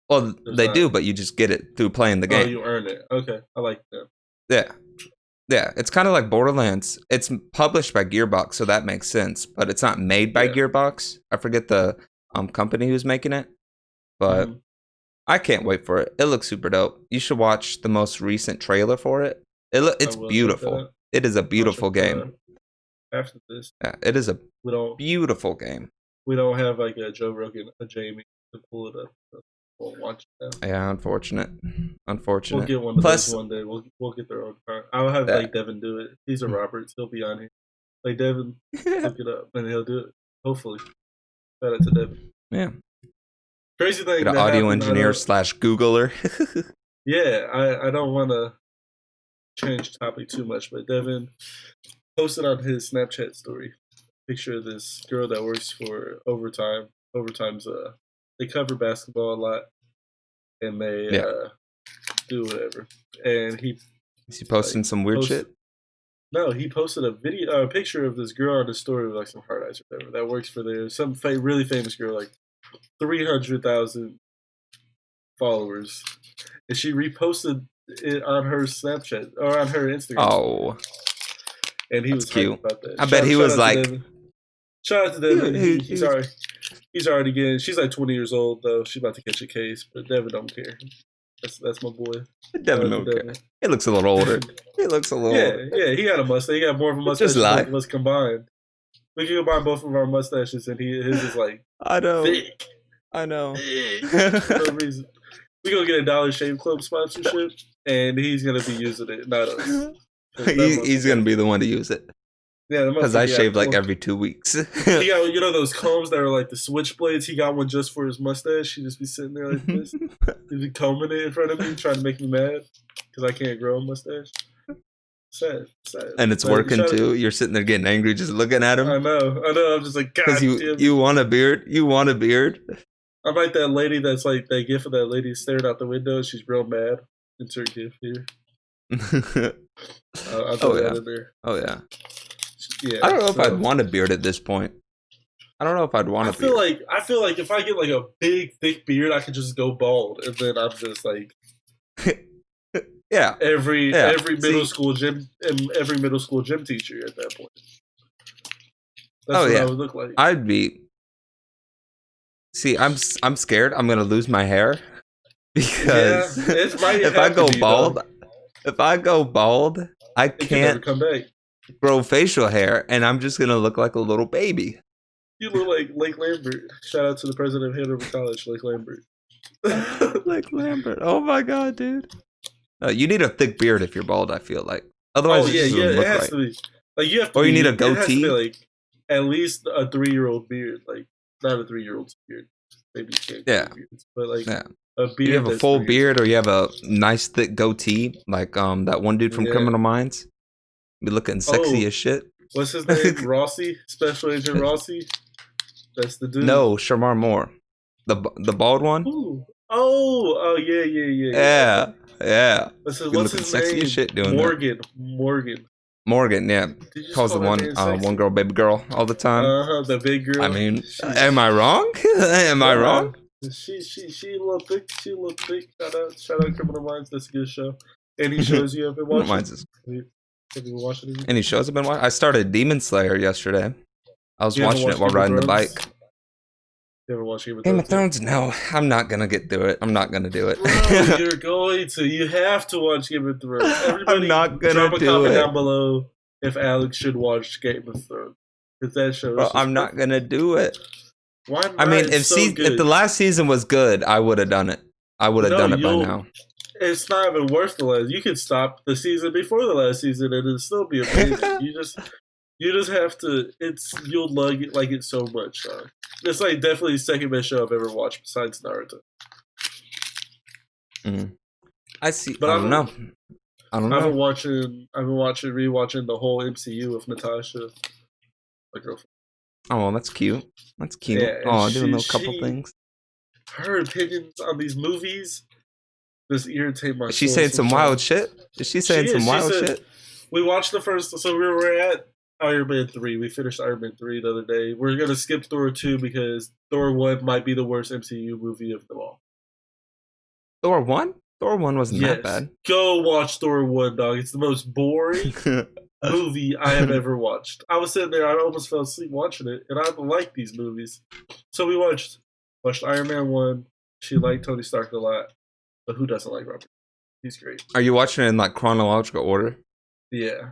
Well, they do, but you just get it through playing the game. Oh, you earn it. Okay, I like that. Yeah. It's kind of like Borderlands. It's published by Gearbox, so that makes sense. But it's not made by Gearbox. I forget the company who's making it, but I can't wait for it. It looks super dope. You should watch the most recent trailer for it. It's beautiful. It is a beautiful game. After this, it is a beautiful game. We don't have like a Joe Rogan, a Jamie to pull it up. won't watch it now. Yeah, unfortunate. We'll get one of those one day. We'll get their own car. I'll have like Devin do it. He's a Roberts. He'll be on here. Like Devin, look it up, and he'll do it. Hopefully, shout out to Devin. Yeah. Crazy thing. Get an audio engineer / Googler. Yeah, I don't want to change topic too much, but Devin posted on his Snapchat story a picture of this girl that works for Overtime. Overtime's they cover basketball a lot, and they do whatever. And is he posting some weird shit? No, he posted a picture of this girl on his story with like some hard eyes or whatever that works for some really famous girl, like 300,000 followers, and she reposted it on her Snapchat or on her Instagram. Oh, and he was cute about that. I bet he was like, shout out to Devin. He's already getting. She's like 20 years old though. She's about to catch a case, but Devin don't care. That's my boy. Devin don't care. He looks a little older. He looks a little older. Yeah, he got a mustache. He got more of a mustache than both of us combined. We can combine both of our mustaches, and his is like thick. I know. For no reason. We gonna get a Dollar Shave Club sponsorship, and he's gonna be using it, not us. He's gonna be the one to use it. Yeah, because I shave like every 2 weeks. He got those combs that are like the switchblades. He got one just for his mustache. He just be sitting there like this. He'd be combing it in front of me, trying to make me mad because I can't grow a mustache. Sad. And it's working too. You're sitting there getting angry just looking at him. I know. I'm just like, God. Because you want a beard. You want a beard. I'm like that lady that's like that gif of that lady staring out the window. She's real mad. Insert gif here. I'll throw that in there. Oh yeah. Yeah. I don't know if I'd want a beard at this point. I don't know if I'd want a beard. I feel like if I get like a big thick beard, I could just go bald, and then I'm just like, every middle school gym teacher at that point. That's what I would look like. I'd be. See, I'm scared. I'm gonna lose my hair because if I go bald, I can't come back. Grow facial hair, and I'm just gonna look like a little baby. You look like Lake Lambert. Shout out to the president of Hanover College, Lake Lambert. Lake Lambert. Oh my god, dude. No, you need a thick beard if you're bald. I feel like. Otherwise, it has to be. Like you have to. Or you need a goatee. It has to be like at least a 3-year-old beard. Like not a 3-year-old's beard. Maybe you can't beards, but like a beard. You have a full beard, or you have a nice thick goatee, like that one dude from Criminal Minds. Be looking sexy as shit. What's his name? Rossi, Special Agent Rossi. That's the dude. No, Shamar Moore, the bald one. Ooh. Oh, yeah. What's his sexy name? As shit doing Morgan. Yeah. Calls the one girl baby girl all the time. The big girl. I mean, am I wrong? Am I wrong? She a little thick. Shout out Criminal Minds. That's a good show. Any shows you have been watching? Have you been watching it? Any shows I've been watching? I started Demon Slayer yesterday. I was watching it while riding the bike. You ever watch Game of Thrones? No, I'm not gonna get through it. I'm not gonna do it. Bro, you're going to. You have to watch Game of Thrones. Everybody, I'm not gonna drop a do comment it. down below if Alex should watch Game of Thrones. Because that show. Bro, I'm not gonna do it. Why not? I mean, if the last season was good, I would have done it. I would have done it by now. It's not even worth the last. You could stop the season before the last season, and it'll still be amazing. You just have to. You'll like it so much. It's like definitely the second best show I've ever watched besides Naruto. I see. But I don't know. I've been rewatching the whole MCU with Natasha, my girlfriend. Oh, that's cute. That's cute. Yeah, doing a couple things. Her opinions on these movies just irritate my soul. Is she saying some wild shit? Is she saying some wild shit? We watched the first, so we were at Iron Man 3. We finished Iron Man 3 the other day. We're going to skip Thor 2 because Thor 1 might be the worst MCU movie of them all. Thor 1? Thor 1 wasn't that bad. Go watch Thor 1, dog. It's the most boring movie I have ever watched. I was sitting there, I almost fell asleep watching it, and I like these movies. So we watched Iron Man 1. She liked Tony Stark a lot, but who doesn't like Robert? He's great. Are you watching it in like chronological order? Yeah.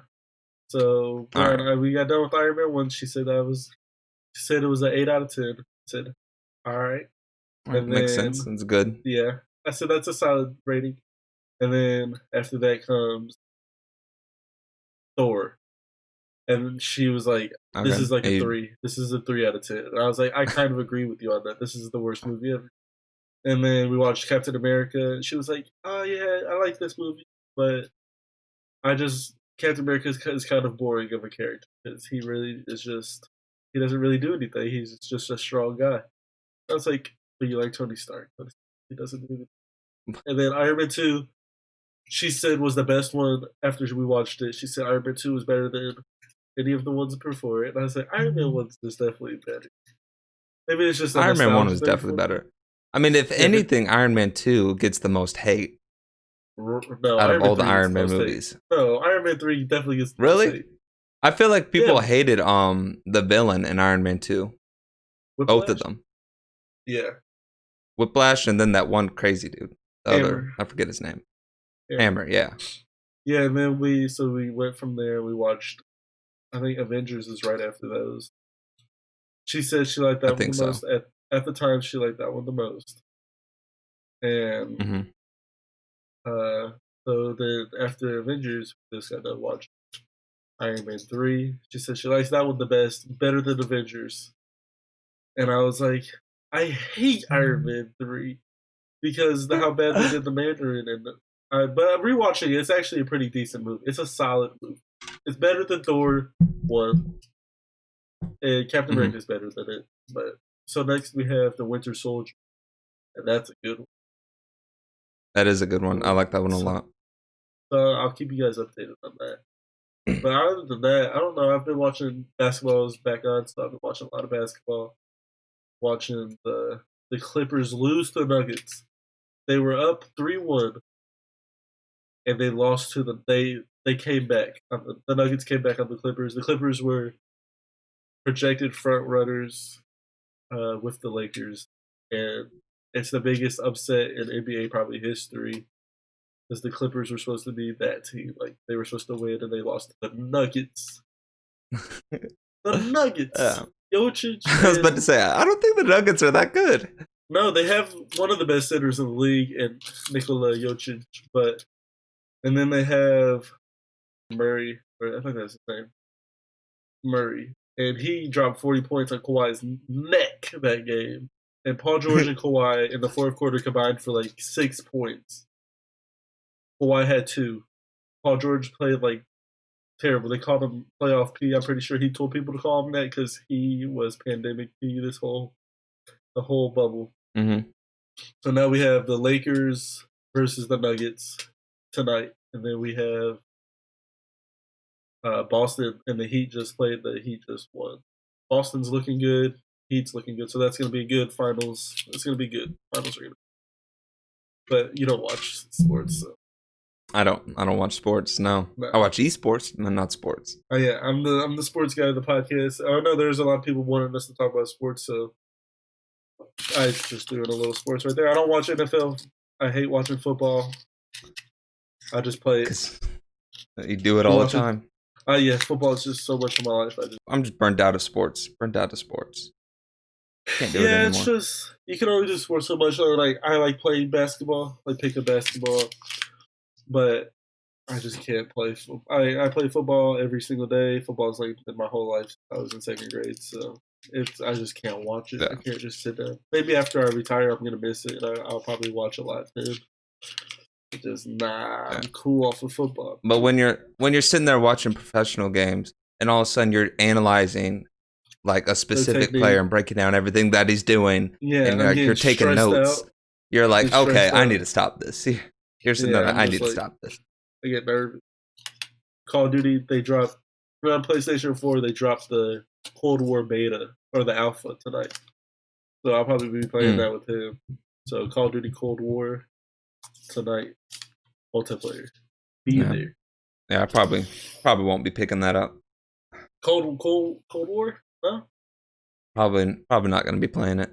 So we got done with Iron Man 1. She said it was an 8 out of 10. I said, all right. Makes sense. It's good. Yeah, I said that's a solid rating. And then after that comes Thor. And she was like, "This is like a 3. This is a 3 out of 10." And I was like, "I kind of agree with you on that. This is the worst movie ever." And then we watched Captain America, and she was like, "Oh yeah, I like this movie, but Captain America is kind of boring of a character because he really is just he doesn't really do anything. He's just a strong guy." I was like, "But you like Tony Stark? He doesn't do anything." And then Iron Man 2, she said was the best one after we watched it. She said Iron Man 2 was better than any of the ones before it. And I was like, Iron Man 1 is definitely better. Maybe it's just Iron Man 1 was definitely better. I mean, if anything, Iron Man 2 gets the most hate out of all the Iron Man movies. No, Iron Man 3 definitely gets the most hate. Really? I feel like people hated the villain in Iron Man 2. Whiplash? Both of them. Yeah. Whiplash and then that one crazy dude. The other, I forget his name. Hammer, yeah. Yeah, and then we went from there. We watched, I think Avengers is right after those. She said she liked that one the most. At the time, she liked that one the most. And so then after Avengers, we just got to watch Iron Man 3. She said she likes that one the best, better than Avengers. And I was like, I hate Iron Man 3 because how bad they did the Mandarin. But rewatching it, it's actually a pretty decent movie. It's a solid movie. It's better than Thor 1. And Captain America is better than it. But so next we have The Winter Soldier. And that's a good one. That is a good one. I like that one a lot. So I'll keep you guys updated on that. But other than that, I don't know. I've been watching basketball's back on, so I've been watching a lot of basketball. Watching the Clippers lose to the Nuggets. They were up 3-1. And they lost to they came back. The Nuggets came back on the Clippers. The Clippers were projected front runners with the Lakers, and it's the biggest upset in NBA probably history. Because the Clippers were supposed to be that team, like they were supposed to win, and they lost to the Nuggets. The Nuggets. Jokic. I was about to say, I don't think the Nuggets are that good. No, they have one of the best centers in the league, and Nikola Jokic, and then they have Murray, or I think that's his name, Murray. And he dropped 40 points on Kawhi's neck that game. And Paul George and Kawhi in the fourth quarter combined for like 6 points. Kawhi had 2. Paul George played like terrible. They called him playoff P. I'm pretty sure he told people to call him that because he was pandemic P the whole bubble. Mm-hmm. So now we have the Lakers versus the Nuggets tonight. And then we have Boston and the Heat just played. The Heat just won. Boston's looking good. Heat's looking good. So that's going to be good finals. It's going to be good. Finals are going to be. But you don't watch sports, so. I don't watch sports. No. I watch esports, but not sports. Oh yeah, I'm the sports guy of the podcast. I know there's a lot of people wanting us to talk about sports, so I just doing a little sports right there. I don't watch NFL. I hate watching football. I just play it. You do it all the time. Yeah, football is just so much of my life. I'm just burned out of sports. Can't do it anymore. It's just you can only do sports so much. Like I like playing basketball, like pick a basketball, but I just can't play. I play football every single day. Football's like been my whole life. I was in 2nd grade, so I just can't watch it. Yeah. I can't just sit down. Maybe after I retire, I'm gonna miss it. I'll probably watch a lot then. Just I'm cool off of football. But when you're sitting there watching professional games, and all of a sudden you're analyzing like a specific player and breaking down everything that he's doing, and you're taking notes. You're like, okay, I need to stop this. You're sitting there, I need to stop this. I get nervous. Call of Duty, on PlayStation 4, they dropped the Cold War beta or the alpha tonight. So I'll probably be playing that with him. So Call of Duty Cold War tonight, multiplayer. Be there. Yeah, I probably won't be picking that up. Cold War? No? Probably not going to be playing it.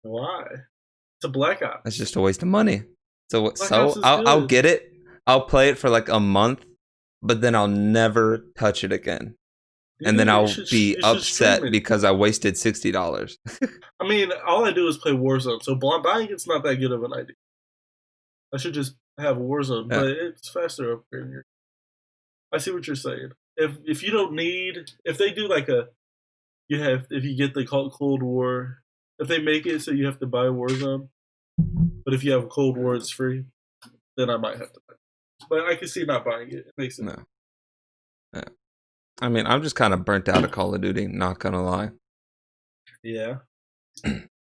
Why? It's a Black Ops. It's just a waste of money. So I'll get it. I'll play it for like a month, but then I'll never touch it again. and then I'll be upset because I wasted $60. I mean, all I do is play Warzone, so buying it's not that good of an idea. I should just have Warzone, but it's faster up here. I see what you're saying. If you don't need, if they do like if you get the Cold War, if they make it so you have to buy Warzone, but if you have Cold War, it's free, then I might have to buy it. But I can see not buying it. It makes sense. No. Yeah. I mean, I'm just kind of burnt out of Call of Duty, not gonna lie. Yeah.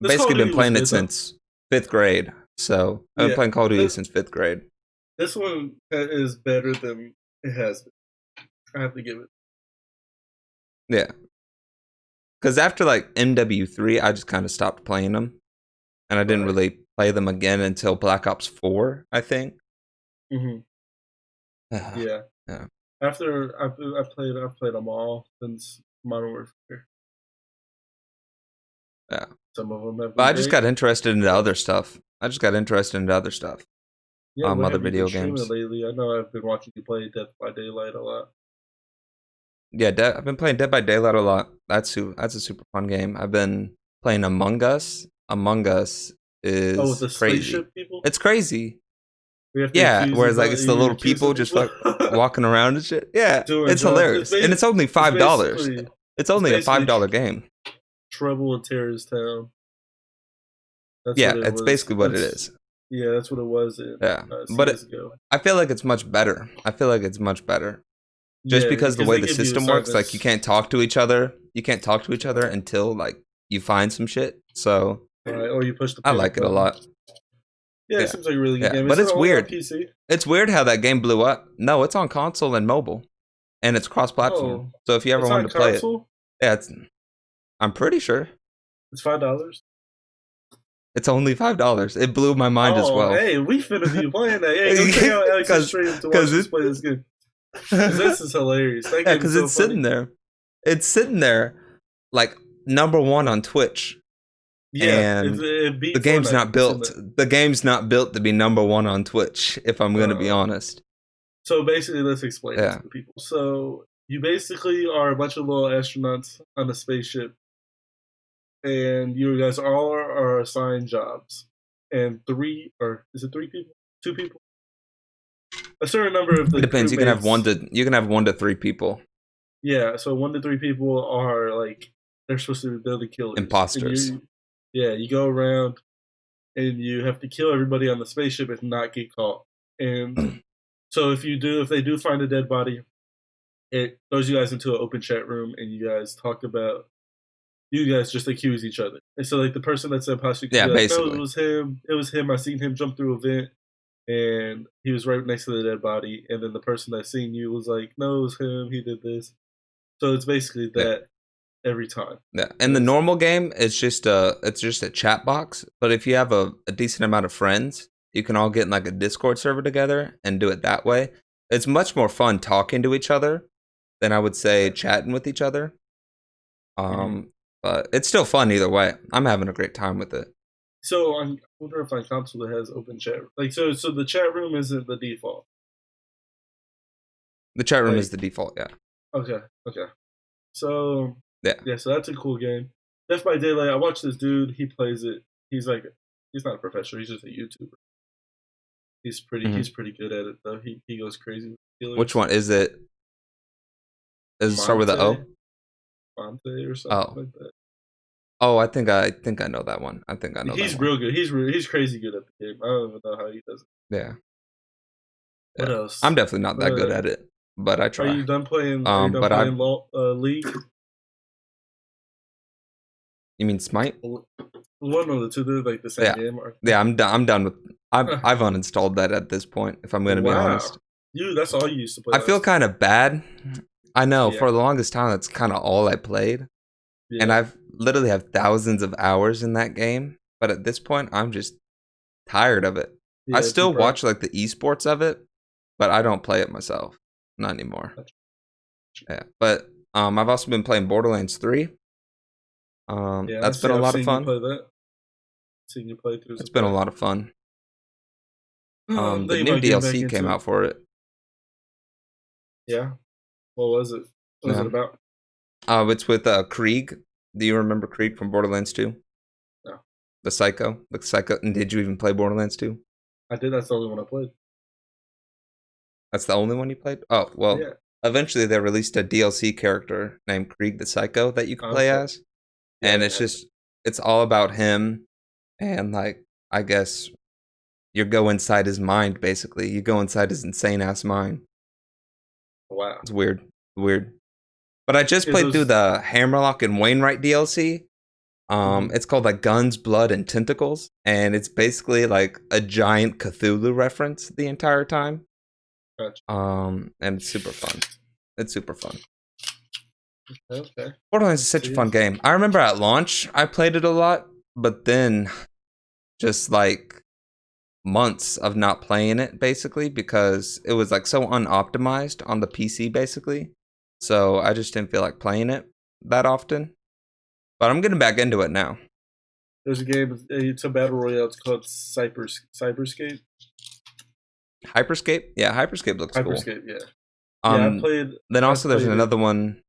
Basically been playing it since 5th grade. So I've been playing Call of Duty since 5th grade. This one is better than it has been. I have to give it. Yeah. Because after like MW3, I just kind of stopped playing them. And I didn't really play them again until Black Ops 4, I think. Mm-hmm. Yeah. After I've played them all since Modern Warfare. Yeah. Some of them have. But I just got interested into other stuff. Yeah, other video games. Lately, I know I've been watching you play Dead by Daylight a lot. Yeah, I've been playing Dead by Daylight a lot. That's a super fun game. I've been playing Among Us. Among Us is with the crazy. People? It's crazy. Yeah, whereas like it's the little people just like walking around and shit. Yeah, it's hilarious, and it's only $5. It's only a $5 game. Trouble in Terrorist Town. It's basically what it is. Yeah, that's what it was. But I feel like it's much better. Just because the way the system works, like you can't talk to each other. You can't talk to each other until like you find some shit. So or you push the. I like it a lot. Yeah, it seems like a really good game. But it's weird. PC? It's weird how that game blew up. No, it's on console and mobile, and it's cross-platform. So if you ever wanted to play it, I'm pretty sure it's $5. It's only $5. It blew my mind as well. Hey, we finna be playing that. Hey, go check out Alex's stream to watch us play this game. This is hilarious. Yeah, because it's sitting there. It's sitting there, like #1 on Twitch. Yeah, and the game's not built. The game's not built to be #1 on Twitch. If I'm going to be honest. So basically, let's explain this to people. So you basically are a bunch of little astronauts on a spaceship. And you guys all are assigned jobs, and 3 people? 2 people? A certain number of the. It depends. You can have 1 to 3 people. Yeah, so 1 to 3 people are like they're supposed to be the killers. Imposters. You go around and you have to kill everybody on the spaceship and not get caught. And so if they do find a dead body, it throws you guys into an open chat room and you guys talk about. You guys just accuse each other. And so, like, the person that said possibly, basically. No, it was him. It was him. I seen him jump through a vent, and he was right next to the dead body. And then the person that seen you was like, no, it was him. He did this. So it's basically that every time. Yeah. In the normal game, it's just a chat box. But if you have a decent amount of friends, you can all get in, like, a Discord server together and do it that way. It's much more fun talking to each other than I would say chatting with each other. But it's still fun either way. I'm having a great time with it. So I wonder if on console it has open chat. Like so the chat room isn't the default. The chat room is the default, yeah. Okay. So so that's a cool game. Death by Daylight. I watched this dude. He plays it. He's not a professional. He's just a YouTuber. He's pretty good at it though. He goes crazy with killers. Which one is it? Does it start with an O? Monte or something like that. Oh, I think I know that one. I think I know. He's that real one. good. He's crazy good at the game. I don't even know how he does it. Yeah. What else? I'm definitely not that good at it, but I try. Are you done playing? League? You mean Smite? One of the two, they're like the same game. Yeah, I'm done with. I've uninstalled that at this point. If I'm going to be honest. That's all you used to play. I feel kind of bad. I know for the longest time that's kind of all I played, and I've literally have thousands of hours in that game. But at this point, I'm just tired of it. I still watch like the esports of it, but I don't play it myself. Not anymore. Yeah, but I've also been playing Borderlands 3. That's been a lot of fun. Seen you play through. It's been a lot of fun. The new DLC came out for it. Yeah. What was it? What was it about? It's with Krieg. Do you remember Krieg from Borderlands 2? No. The Psycho. And did you even play Borderlands 2? I did. That's the only one I played. That's the only one you played? Oh, well, yeah. Eventually they released a DLC character named Krieg the Psycho that you can play as. Yeah, and it's all about him. And, like, I guess you go inside his mind, basically. You go inside his insane-ass mind. Wow. It's weird. But I just played through the Hammerlock and Wainwright DLC. It's called, like, Guns, Blood, and Tentacles. And it's basically, like, a giant Cthulhu reference the entire time. Gotcha. And it's super fun. Okay. Borderlands is such a fun game. I remember at launch, I played it a lot. But then, just, like, months of not playing it, basically, because it was, like, so unoptimized on the PC, basically. So I just didn't feel like playing it that often. But I'm getting back into it now. There's a game, it's a battle royale, it's called Cyberscape. Hyperscape? Yeah, Hyperscape looks cool. Hyperscape, yeah. I played... Then also there's another one...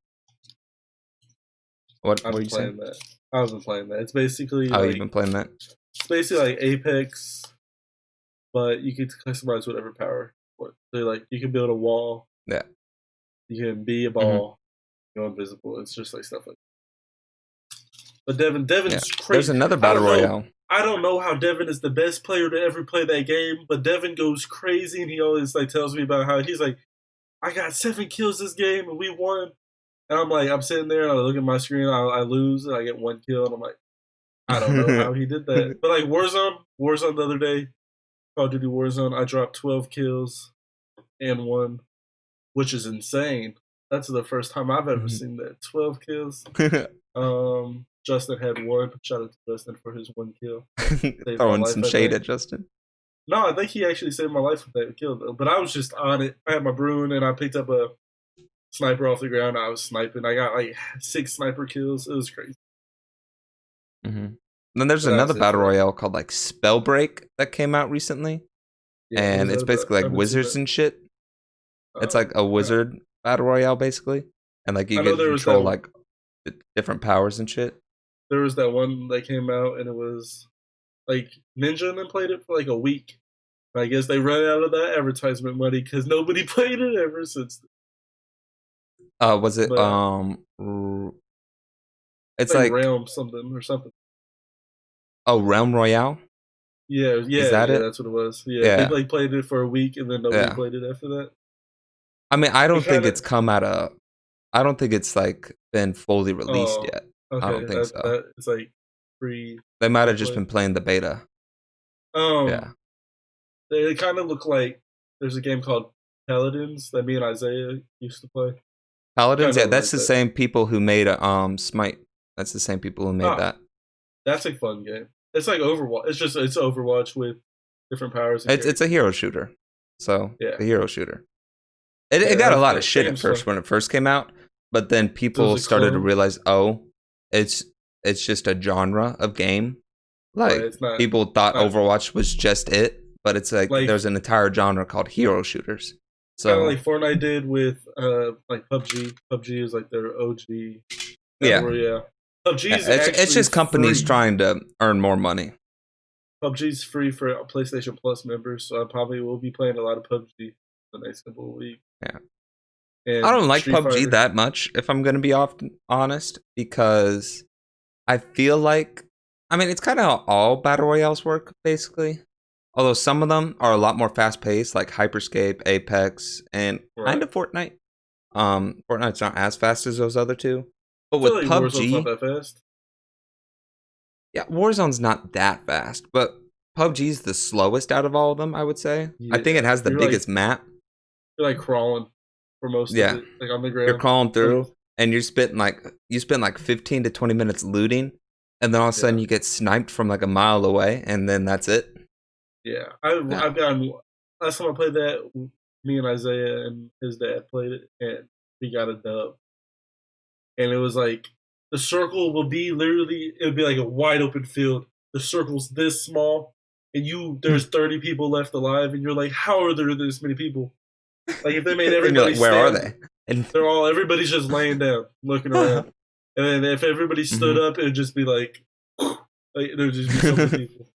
What were you saying? I wasn't playing that. It's basically... Oh, you've been playing that? It's basically like Apex, but you can customize whatever power. So, like, you can build a wall. Yeah. You can be a ball. Go invisible. It's just like stuff like that. But Devin's crazy. There's another battle royale. I don't know how Devin is the best player to ever play that game, but Devin goes crazy, and he always like tells me about how he's like, I got 7 kills this game, and we won. And I'm like, I'm sitting there, and I look at my screen, I lose, and I get 1 kill, and I'm like, I don't know how he did that. But like Warzone the other day, Call of Duty Warzone, I dropped 12 kills and 1, which is insane. That's the first time I've ever seen that. 12 kills. Justin had 1. Shout out to Justin for his 1 kill. Throwing some shade at Justin. No, I think he actually saved my life with that kill, though. But I was just on it. I had my Bruin, and I picked up a sniper off the ground. I was sniping. I got like 6 sniper kills. It was crazy. Then there's another battle royale called like Spellbreak that came out recently. Yeah, and it's basically like wizards and shit. It's like a wizard battle royale, basically. And like you get to control like different powers and shit. There was that one that came out, and it was like Ninja and then played it for like a week. I guess they ran out of that advertisement money because nobody played it ever since. Was it it's like Realm something or something. Oh, Realm Royale? Yeah, is that it? That's what it was. Yeah, they like played it for a week, and then nobody played it after that. I mean, I don't think it's come out of. I don't think it's like been fully released yet. Okay, I don't think so. It's like free. They might have just been playing the beta. Yeah. They kind of look like there's a game called Paladins that me and Isaiah used to play. Paladins, yeah, that's the same people who made Smite. That's the same people who made that. That's a fun game. It's like Overwatch. It's Overwatch with different powers. It's a hero shooter. So a hero shooter. It got a lot of shit at first when it first came out, but then people started to realize, it's just a genre of game. Like people thought Overwatch was just it, but it's like there's an entire genre called hero shooters. So kind of like Fortnite did with like PUBG. PUBG is like their OG. Yeah. It's just companies trying to earn more money. PUBG's free for PlayStation Plus members, so I probably will be playing a lot of PUBG the next couple of weeks. Yeah. And I don't like PUBG that much, if I'm going to be honest, because I feel like, I mean, it's kind of how all battle royales work, basically. Although some of them are a lot more fast-paced, like Hyperscape, Apex, and kind of Fortnite. Fortnite's not as fast as those other two. But with PUBG, Warzone's not that fast. Yeah, Warzone's not that fast, but PUBG's the slowest out of all of them, I would say. Yeah, I think it has the biggest map. You're like crawling for most of it, like on the ground. You're crawling through, and you spend like 15 to 20 minutes looting, and then all of a sudden you get sniped from like a mile away, and then that's it. Yeah, I've gotten. Last time I played that, me and Isaiah and his dad played it, and we got a dub. And it was like, the circle will be literally, it would be like a wide open field. The circle's this small, and there's 30 people left alive, and you're like, how are there this many people? Like, if they made everybody like, where are they? And everybody's just laying down, looking around. And then if everybody stood up, it'd just be like there'd just be so many people.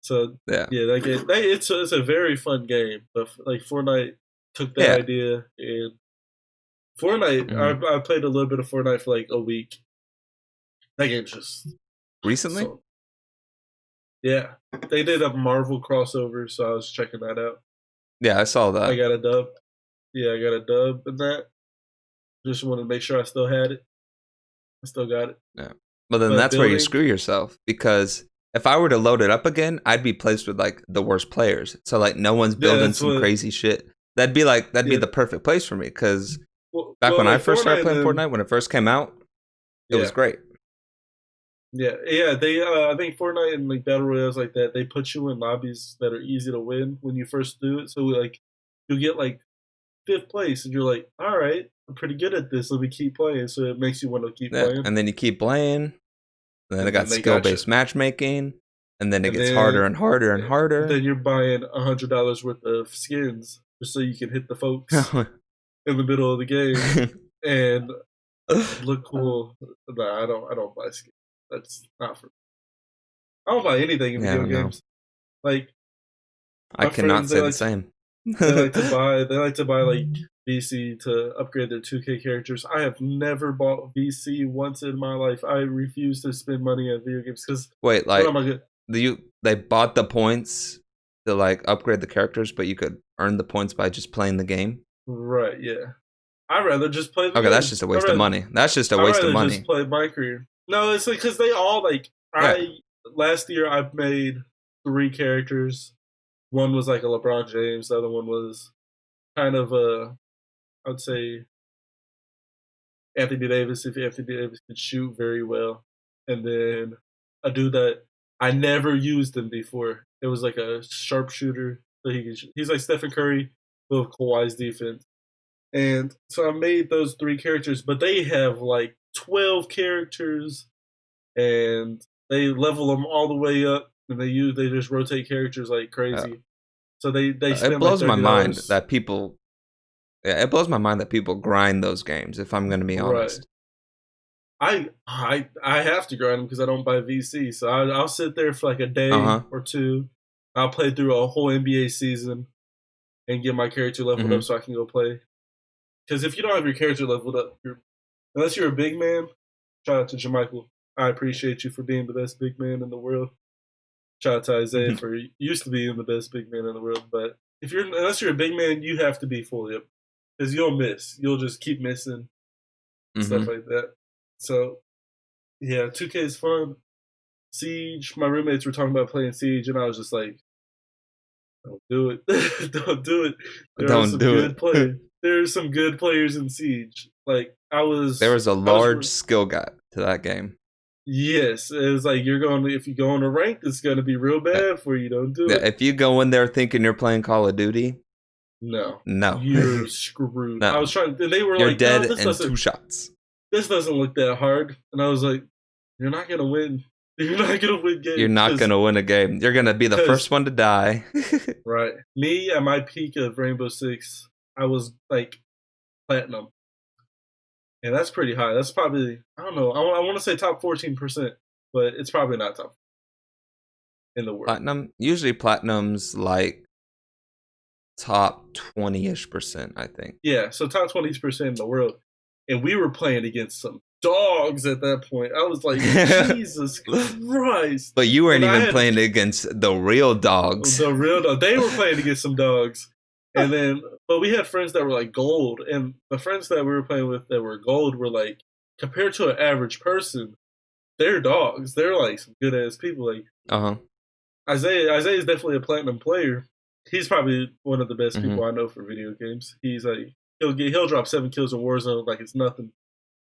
So yeah, it's a very fun game. But like Fortnite took that idea, and Fortnite, I played a little bit of Fortnite for like a week. That game's just recently. Yeah, they did a Marvel crossover, so I was checking that out. Yeah, I saw that. I got a dub. Yeah, I got a dub in that. Just wanted to make sure I still had it. I still got it. Yeah, but then that's where you screw yourself, because if I were to load it up again, I'd be placed with like the worst players. So like no one's building some crazy shit. That'd be the perfect place for me, because back when I first started playing Fortnite, when it first came out, it was great. Yeah. They I think Fortnite and like battle royales like that, they put you in lobbies that are easy to win when you first do it. So like you get like 5th place, and you're like, all right, I'm pretty good at this. Let me keep playing. So it makes you want to keep playing. And then you keep playing. And then it got skill-based matchmaking, and then it gets harder and harder and harder. Then you're buying $100 worth of skins just so you can hit the folks in the middle of the game and look cool. Nah, I don't buy skins. That's not for me. I don't buy anything in video games. Like I cannot say the same. They like to buy like VC to upgrade their 2K characters. I have never bought VC once in my life. I refuse to spend money on video games because wait, like they bought the points to like upgrade the characters, but you could earn the points by just playing the game. Right? Yeah. I'd rather just play. The game. That's just a waste of money. That's just a waste of money. Just play my career. No, it's like because they all like. Last year I made 3 characters. One was like a LeBron James. The other one was kind of I would say Anthony Davis, if Anthony Davis could shoot very well. And then a dude that I never used him before. It was like a sharpshooter. So he's like Stephen Curry with Kawhi's defense. And so I made those 3 characters, but they have like 12 characters, and they level them all the way up, and they just rotate characters like crazy. So they spend it blows my mind that people. Yeah, it blows my mind that people grind those games. If I'm going to be honest, I have to grind them because I don't buy VC. So I'll sit there for like a day or 2. I'll play through a whole NBA season and get my character leveled up so I can go play. Because if you don't have your character leveled up, unless you're a big man, shout out to Jermichael. I appreciate you for being the best big man in the world. Shout out to Isaiah for used to being the best big man in the world. But unless you're a big man, you have to be fully up. Because you'll miss. You'll just keep missing. Stuff like that. So, yeah, 2K is fun. Siege, my roommates were talking about playing Siege, and I was just like, don't do it. Don't do it. There are some good players in Siege. Like, there was a large skill gap to that game. Yes, it was like if you go on a rank, it's going to be real bad for you. Don't do it. If you go in there thinking you're playing Call of Duty, no, you're screwed. No. I was trying. They were you're like, dead in 2 shots. This doesn't look that hard, and I was like, you're not going to win. You're not going to win games. You're not going to win a game. You're going to be the first one to die. Right. Me, at my peak of Rainbow Six, I was like platinum. And that's pretty high. That's probably, I don't know, I want to say top 14%, but it's probably not top in the world. Platinum? Usually platinum's like top 20-ish%, I think. Yeah, so top 20% in the world. And we were playing against some dogs at that point. I was like, Jesus Christ. But you weren't even playing against the real dogs. The real dogs. They were playing against some dogs. And then, but we had friends that were like gold. And the friends that we were playing with that were gold were like, compared to an average person, they're dogs. They're like some good ass people. Like, Isaiah is definitely a platinum player. He's probably one of the best people I know for video games. He's like, he'll drop 7 kills in Warzone like it's nothing.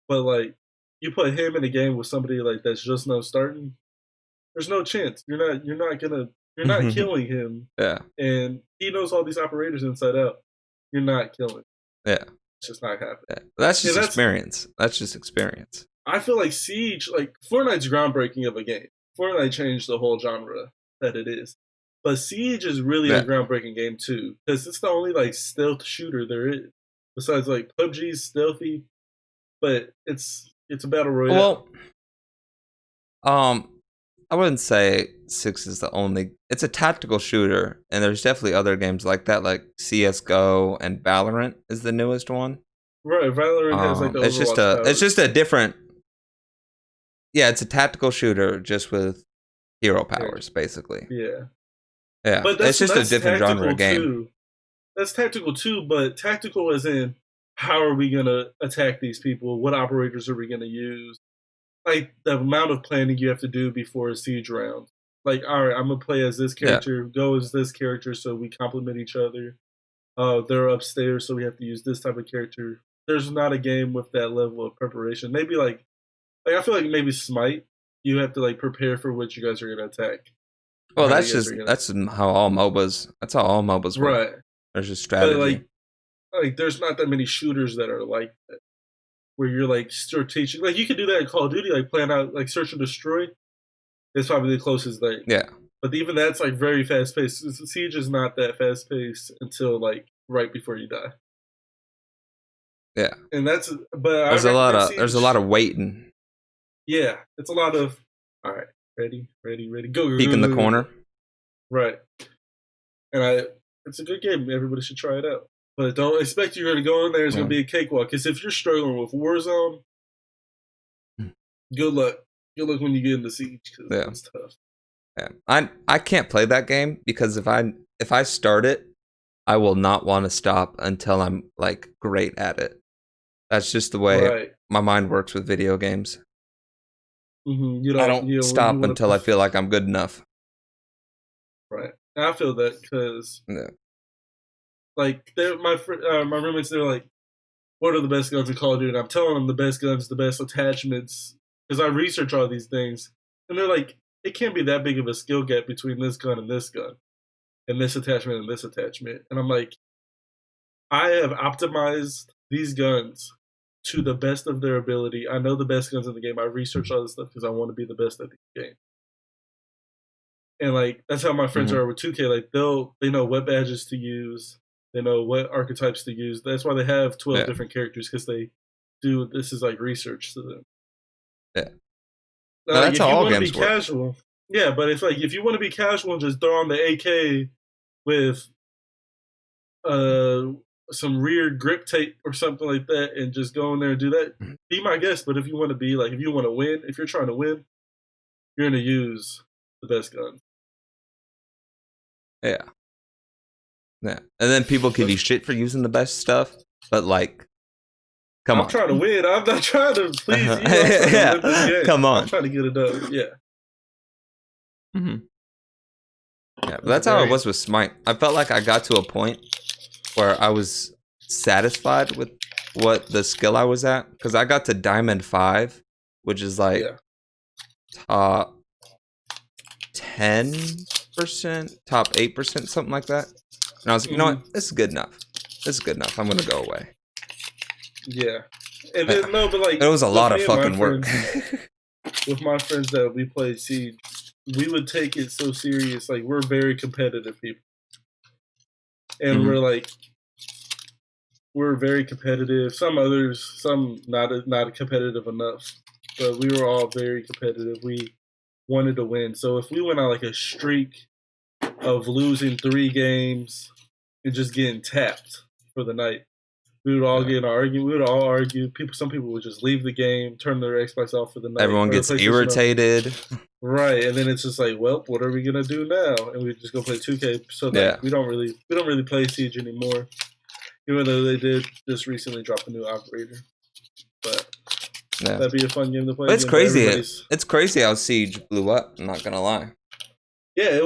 But like, you put him in a game with somebody like that's just now starting, there's no chance. You're not killing him. Yeah. And he knows all these operators inside out. You're not killing. Yeah. It's just not happening. Yeah. That's just experience. That's just experience. I feel like Siege, like Fortnite's groundbreaking of a game. Fortnite changed the whole genre that it is. But Siege is really a groundbreaking game too, because it's the only like stealth shooter there is. Besides, like PUBG's stealthy, but it's a battle royale. Well, I wouldn't say 6 is the only. It's a tactical shooter, and there's definitely other games like that, like CS:GO and Valorant is the newest one. Right, Valorant has like the Overwatch it's just a different. Yeah, it's a tactical shooter just with hero powers, basically. Yeah. Yeah, but it's just a different genre of game. Too. That's tactical too, but tactical as in how are we gonna attack these people? What operators are we gonna use? Like the amount of planning you have to do before a siege round. Like, all right, I'm gonna play as this character, go as this character, so we complement each other. They're upstairs, so we have to use this type of character. There's not a game with that level of preparation. Maybe like I feel like maybe Smite, you have to like prepare for what you guys are gonna attack. Well, that's how all MOBAs. That's how all MOBAs work. Right. There's just strategy. But like there's not that many shooters that are like that, where you're like strategic. Like you can do that in Call of Duty, like plan out like search and destroy. It's probably the closest thing. Yeah. But even that's like very fast paced. Siege is not that fast paced until like right before you die. Yeah. And that's there's a lot of waiting. Yeah, it's a lot of all right, ready, go. Peek in the corner. Right. And it's a good game. Everybody should try it out. But don't expect you're going to go in there. It's going to be a cakewalk. Because if you're struggling with Warzone, good luck. Good luck when you get into Siege. Because it's tough. Yeah. I can't play that game because if I start it, I will not want to stop until I'm like great at it. That's just the way my mind works with video games. Mm-hmm. I don't stop until I feel like I'm good enough. Right. And I feel that because, like, my roommates, they're like, what are the best guns in Call of Duty? And I'm telling them the best guns, the best attachments, because I research all these things. And they're like, it can't be that big of a skill gap between this gun, and this attachment and this attachment. And I'm like, I have optimized these guns to the best of their ability. I know the best guns in the game. I research all this stuff because I want to be the best at the game. And like that's how my friends are with 2K. Like they know what badges to use. They know what archetypes to use. That's why they have 12 different characters, because they do this is like research to them. Yeah. Like, that's how all games work. Casual, yeah, but it's like if you want to be casual and just throw on the AK with some rear grip tape or something like that and just go in there and do that, be my guest. But if you want to be like, if you want to win, if you're trying to win, you're going to use the best gun. Yeah. And then people give you shit for using the best stuff, but like, come on. I'm trying to win. I'm not trying to please you. Yeah. Come on. I'm trying to get it done. Yeah. Mm-hmm. Yeah, but that's how it was with Smite. I felt like I got to a point where I was satisfied with what the skill I was at, because I got to Diamond 5, which is like top 10%, top 8%, something like that. And I was like, you know what? This is good enough. I'm gonna go away. Yeah. And then but like it was a lot of fucking work. With my friends that we played Siege, we would take it so serious. Like we're very competitive people. And we're very competitive. Some others, some not competitive enough. But we were all very competitive. We wanted to win. So if we went on like a streak of losing 3 games and just getting tapped for the night, we would all get in an argument. We would all argue. Some people would just leave the game, turn their Xbox off for the night. Everyone gets irritated. Right, and then it's just like, well, what are we gonna do now? And we just go play 2K. So we don't really play Siege anymore, even though they did just recently drop a new operator. But that'd be a fun game to play. But it's crazy. It's crazy how Siege blew up. I'm not gonna lie. Yeah,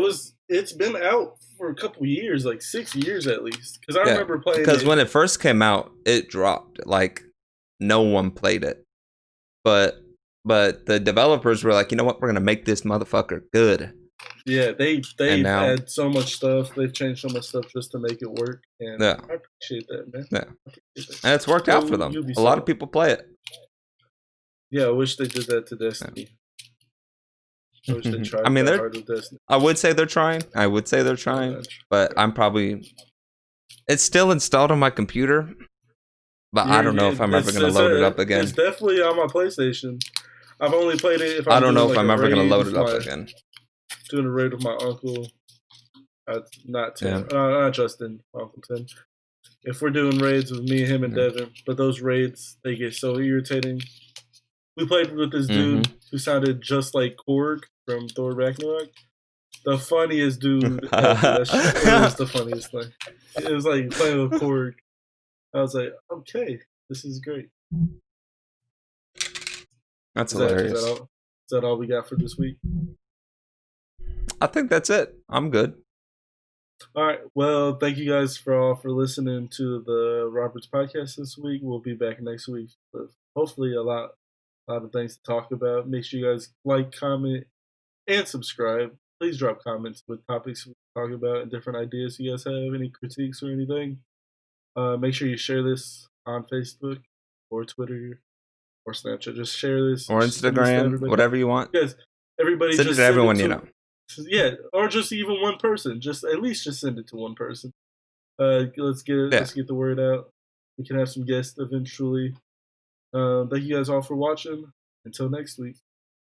it's been out for a couple years, like 6 years at least. Because I remember playing because when it first came out, it dropped. Like no one played it, but the developers were like, you know what, we're gonna make this motherfucker good. Yeah, they've had so much stuff. They've changed so much stuff just to make it work, and I appreciate that, man. Yeah, and it's worked out for them. A lot of people play it. Yeah, I wish they did that to Destiny. I wish they tried. I mean, hard with Destiny. I would say they're trying. But I'm probably. It's still installed on my computer, But I don't know if I'm ever going to load it up again. It's definitely on my PlayStation. I've only played it if I don't know if I'm ever going to load it up again. Doing a raid with my uncle. Not Tim. Yeah. Not Justin. Uncle Tim. If we're doing raids with me, him, and Devin, but those raids, they get so irritating. We played with this dude who sounded just like Korg from Thor Ragnarok. The funniest dude ever. That shit was the funniest thing. It was like playing with Korg. I was like, okay, this is great. That's hilarious. Is that all we got for this week? I think that's it. I'm good. All right. Well, thank you guys for listening to the Roberts podcast this week. We'll be back next week with hopefully a lot of things to talk about. Make sure you guys like, comment, and subscribe. Please drop comments with topics we talk about and different ideas you guys have, any critiques or anything. Make sure you share this on Facebook or Twitter or Snapchat. Just share this. Or Instagram, whatever you want. Yes. Everybody send just it to everyone you know. Yeah, or just even one person. Just at least just send it to one person. Let's get the word out. We can have some guests eventually. Thank you guys all for watching. Until next week.